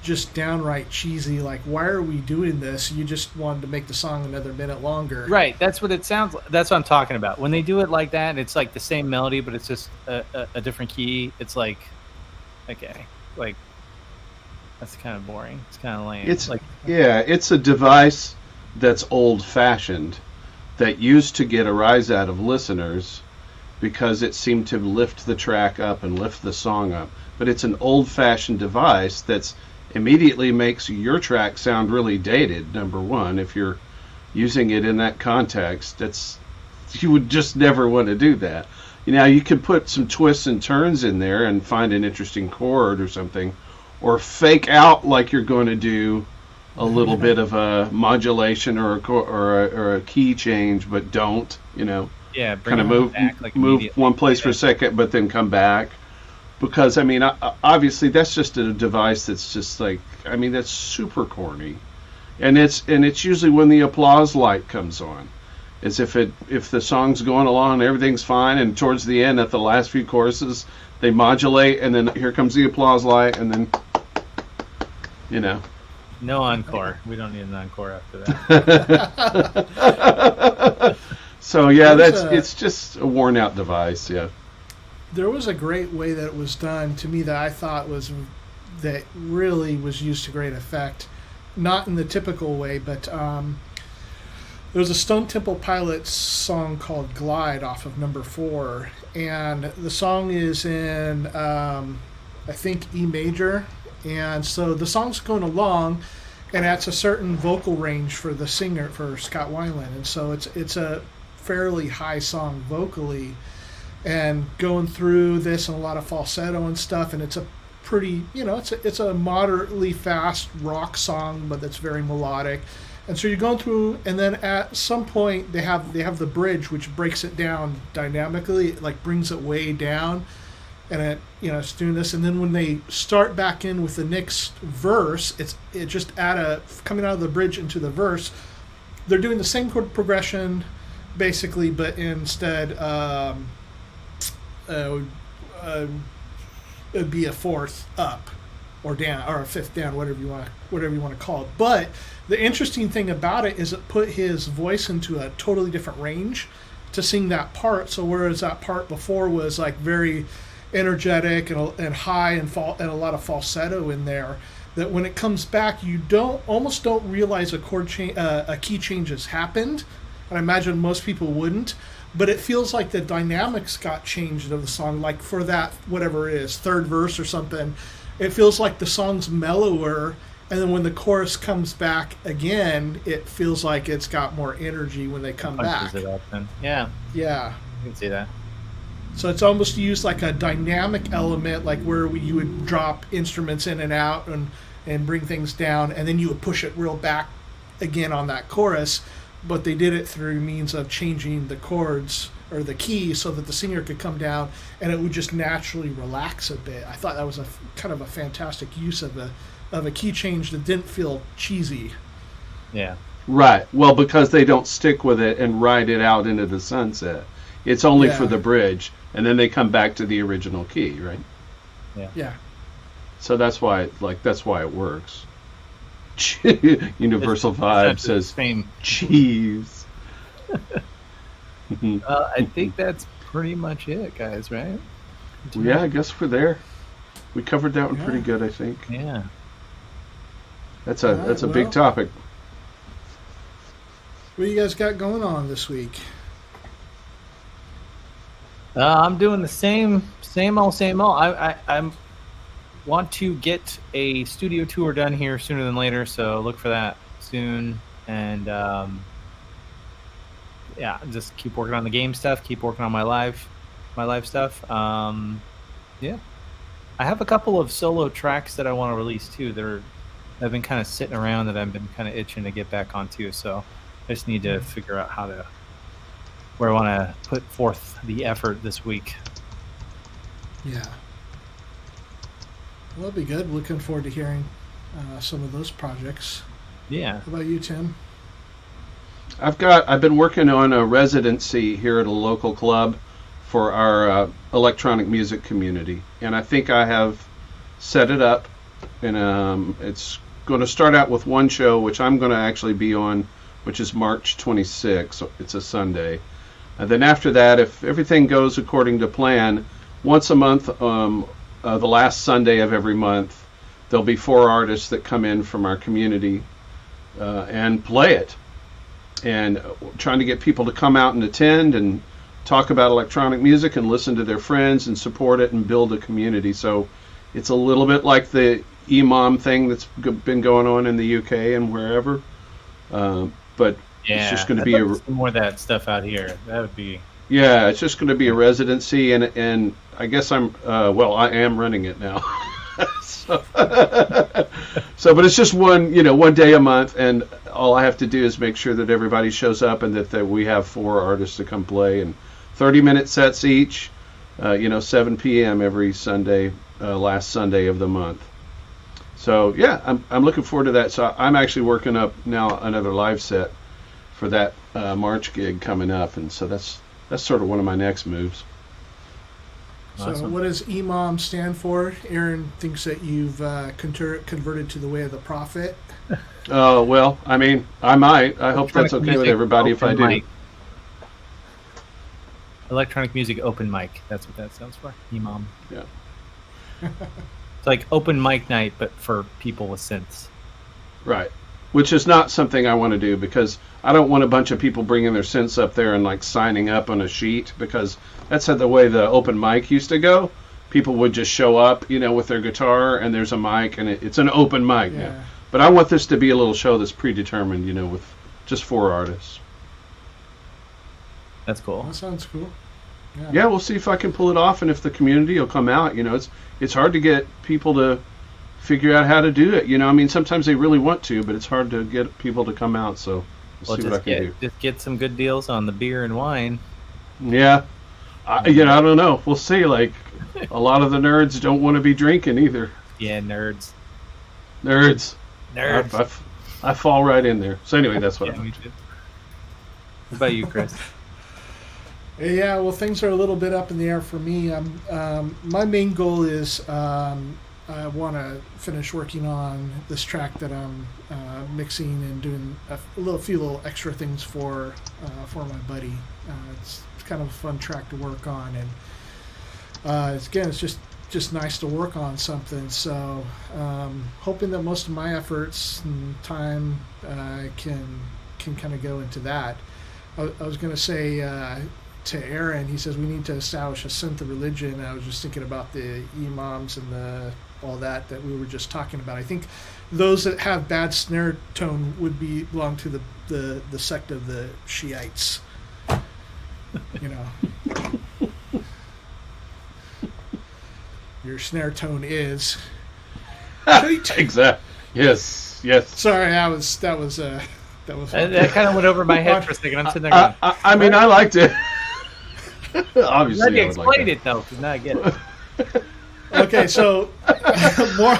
just downright cheesy. Like, why are we doing this? You just wanted to make the song another minute longer. Right. That's what it sounds like. That's what I'm talking about. When they do it like that, it's like the same melody, but it's just a different key. It's like, okay, like that's kind of boring. It's kind of lame. It's a device that's old-fashioned, that used to get a rise out of listeners because it seemed to lift the track up and lift the song up. But it's an old-fashioned device that's immediately makes your track sound really dated, number one. If you're using it in that context, you would just never want to do that. You could put some twists and turns in there and find an interesting chord or something, or fake out like you're going to do a little bit of a modulation or a key change, but don't, Yeah, kind of move one place for a second, but then come back. Because, obviously that's just a device that's just like, that's super corny. And it's usually when the applause light comes on. As if the song's going along and everything's fine, and towards the end, at the last few choruses, they modulate, and then here comes the applause light, and then, No encore. We don't need an encore after that. So yeah, it's just a worn out device. Yeah. There was a great way that it was done to me that I thought was that really was used to great effect. Not in the typical way, but there was a Stone Temple Pilots song called Glide off of number 4, and the song is in, I think, E major, and so the song's going along, and that's a certain vocal range for the singer, for Scott Weiland, and so it's a fairly high song vocally, and going through this and a lot of falsetto and stuff, and it's a pretty, it's a moderately fast rock song, but that's very melodic. And so you're going through, and then at some point they have the bridge, which breaks it down dynamically. It like brings it way down, and it's doing this. And then when they start back in with the next verse, it just coming out of the bridge into the verse, they're doing the same chord progression, basically, but instead it'd be a fourth up or down, or a fifth down, whatever you want to call it. But the interesting thing about it is it put his voice into a totally different range to sing that part. So whereas that part before was like very energetic and high and a lot of falsetto in there, that when it comes back, you almost don't realize a key change has happened. And I imagine most people wouldn't. But it feels like the dynamics got changed of the song, like for that, whatever it is, third verse or something. It feels like the song's mellower, and then when the chorus comes back again, it feels like it's got more energy when they come back. It up then. Yeah. Yeah. You can see that. So it's almost used like a dynamic element, like where you would drop instruments in and out and bring things down, and then you would push it real back again on that chorus. But they did it through means of changing the chords or the key so that the singer could come down and it would just naturally relax a bit. I thought that was a kind of a fantastic use of a key change that didn't feel cheesy. Yeah. Right. Well, because they don't stick with it and ride it out into the sunset. It's only for the bridge, and then they come back to the original key, right? Yeah. Yeah. So that's why it works. Universal Vibe says cheese. I think that's pretty much it, guys, right? Yeah, I guess we're there. We covered that one pretty good, I think. Yeah. That's a big topic. What do you guys got going on this week? I'm doing the same old. I'm want to get a studio tour done here sooner than later, so look for that soon. And just keep working on the game stuff, keep working on my live stuff. Yeah, I have a couple of solo tracks that I want to release too. I've been kind of sitting around that I've been kind of itching to get back onto, so I just need to figure out where I want to put forth the effort this week. Yeah. Well, that'll be good. Looking forward to hearing some of those projects. Yeah. How about you, Tim? I've been working on a residency here at a local club for our electronic music community, and I think I have set it up, and it's going to start out with one show, which I'm going to actually be on, which is March 26th. It's a Sunday. And then after that, if everything goes according to plan, once a month, the last Sunday of every month, there'll be 4 artists that come in from our community and play it. And trying to get people to come out and attend and talk about electronic music and listen to their friends and support it and build a community. So it's a little bit like the EMOM thing that's been going on in the UK and wherever. But it's just going to be more of that stuff out here. That would be. Yeah, it's just going to be a residency, and I guess I am running it now. But it's just one day a month, and all I have to do is make sure that everybody shows up and that we have 4 artists to come play, and 30-minute sets each, 7 p.m. every Sunday, last Sunday of the month. So yeah, I'm looking forward to that. So I'm actually working up now another live set for that March gig coming up, and so that's sort of one of my next moves. So Awesome. what does EMOM stand for? Aaron thinks that you've converted to the way of the prophet. Oh, well, I mean, I might. I hope that's okay with everybody if I do. Mic. Electronic music open mic. That's what that stands for. EMOM. Yeah. It's like open mic night, but for people with synths. Right. Which is not something I want to do, because I don't want a bunch of people bringing their synths up there and like signing up on a sheet, because that's the way the open mic used to go. People would just show up, with their guitar, and there's a mic, and it's an open mic now. But I want this to be a little show that's predetermined, with just 4 artists. That's cool. That sounds cool. Yeah, we'll see if I can pull it off, and if the community will come out. It's hard to get people to figure out how to do it. Sometimes they really want to, but it's hard to get people to come out. So we'll see what I can do. Just get some good deals on the beer and wine. Yeah, I don't know. We'll see. Like, a lot of the nerds don't want to be drinking either. Yeah, nerds. I fall right in there. So anyway, that's what I'm. What about you, Cryss? Yeah, well, things are a little bit up in the air for me. My main goal is I want to finish working on this track that I'm mixing and doing a few little extra things for my buddy. It's kind of a fun track to work on, and it's just nice to work on something. So hoping that most of my efforts and time can kind of go into that. I was going to say to Aaron, he says we need to establish a synth of religion. I was just thinking about the imams and all that we were just talking about. I think those that have bad snare tone would belong to the sect of the Shiites. Your snare tone is exactly. Yes. Sorry, that was that kind of went over my head for a second. I'm sitting there going, I liked it. Obviously, let me explain it though, because now I get it. Okay, so more.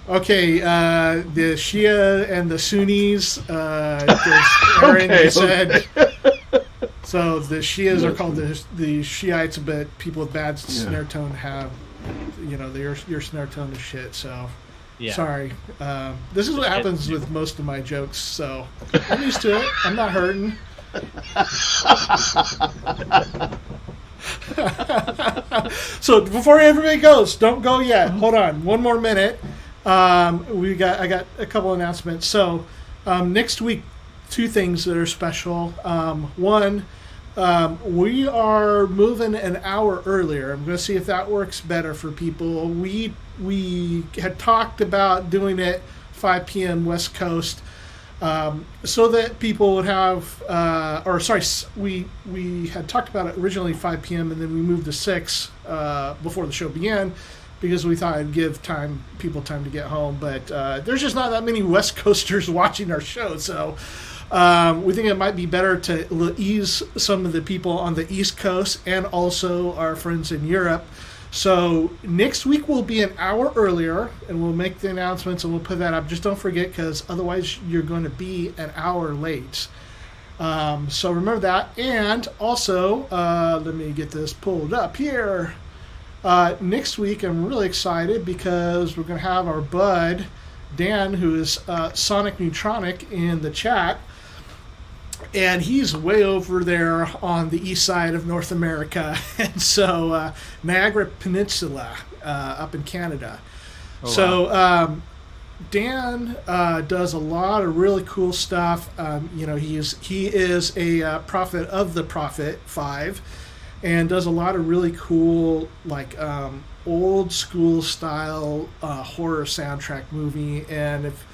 Okay, the Shia and the Sunnis. Aaron said. So the Shias are called the Shiites, but people with bad snare tone have, your snare tone is shit. So, sorry. This is what happens with most of my jokes. So I'm used to it. I'm not hurting. So before everybody goes, don't go yet. Hold on, one more minute. I got a couple announcements. So next week, 2 things that are special. One, we are moving an hour earlier. I'm going to see if that works better for people. We had talked about doing it 5 p.m. West Coast. So that people would have, we had talked about it originally 5 p.m. and then we moved to 6 before the show began, because we thought it'd give people time to get home. But there's just not that many West Coasters watching our show, so we think it might be better to ease some of the people on the East Coast and also our friends in Europe. So next week will be an hour earlier, and we'll make the announcements and we'll put that up. Just don't forget, because otherwise you're going to be an hour late. So remember that. And also, let me get this pulled up here. Next week, I'm really excited because we're going to have our bud, Dan, who is Sonic Neutronic, in the chat. And he's way over there on the east side of North America, and so Niagara Peninsula up in Canada. Dan does a lot of really cool stuff. He is a prophet of the Prophet 5, and does a lot of really cool, like old school style horror soundtrack movie. And if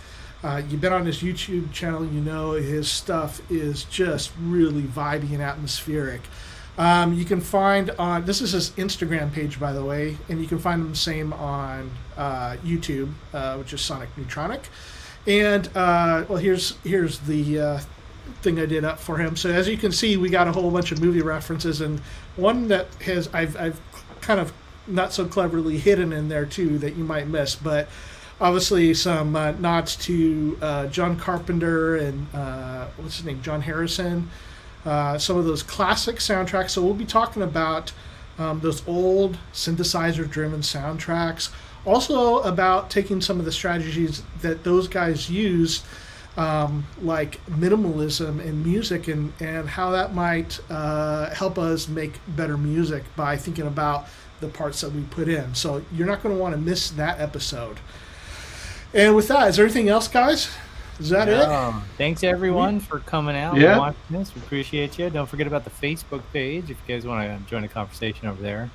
you've been on his YouTube channel, his stuff is just really vibey and atmospheric. You can find this is his Instagram page, by the way, and you can find him the same on YouTube, which is Sonic Neutronic. And here's the thing I did up for him. So as you can see, we got a whole bunch of movie references, and one that I've kind of not so cleverly hidden in there too that you might miss, but obviously some nods to John Carpenter and what's his name, John Harrison, some of those classic soundtracks. So we'll be talking about those old synthesizer-driven soundtracks, also about taking some of the strategies that those guys used, like minimalism in music, and how that might help us make better music by thinking about the parts that we put in. So you're not going to want to miss that episode. And with that, is there anything else, guys? Is that it? Thanks everyone for coming out and watching this. We appreciate you. Don't forget about the Facebook page if you guys want to join a conversation over there.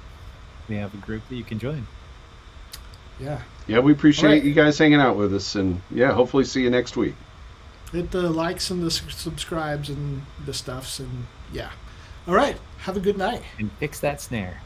We have a group that you can join. Yeah. Yeah, we appreciate you guys hanging out with us, and hopefully see you next week. Hit the likes and the subscribes and the stuffs, and all right. Have a good night. And fix that snare.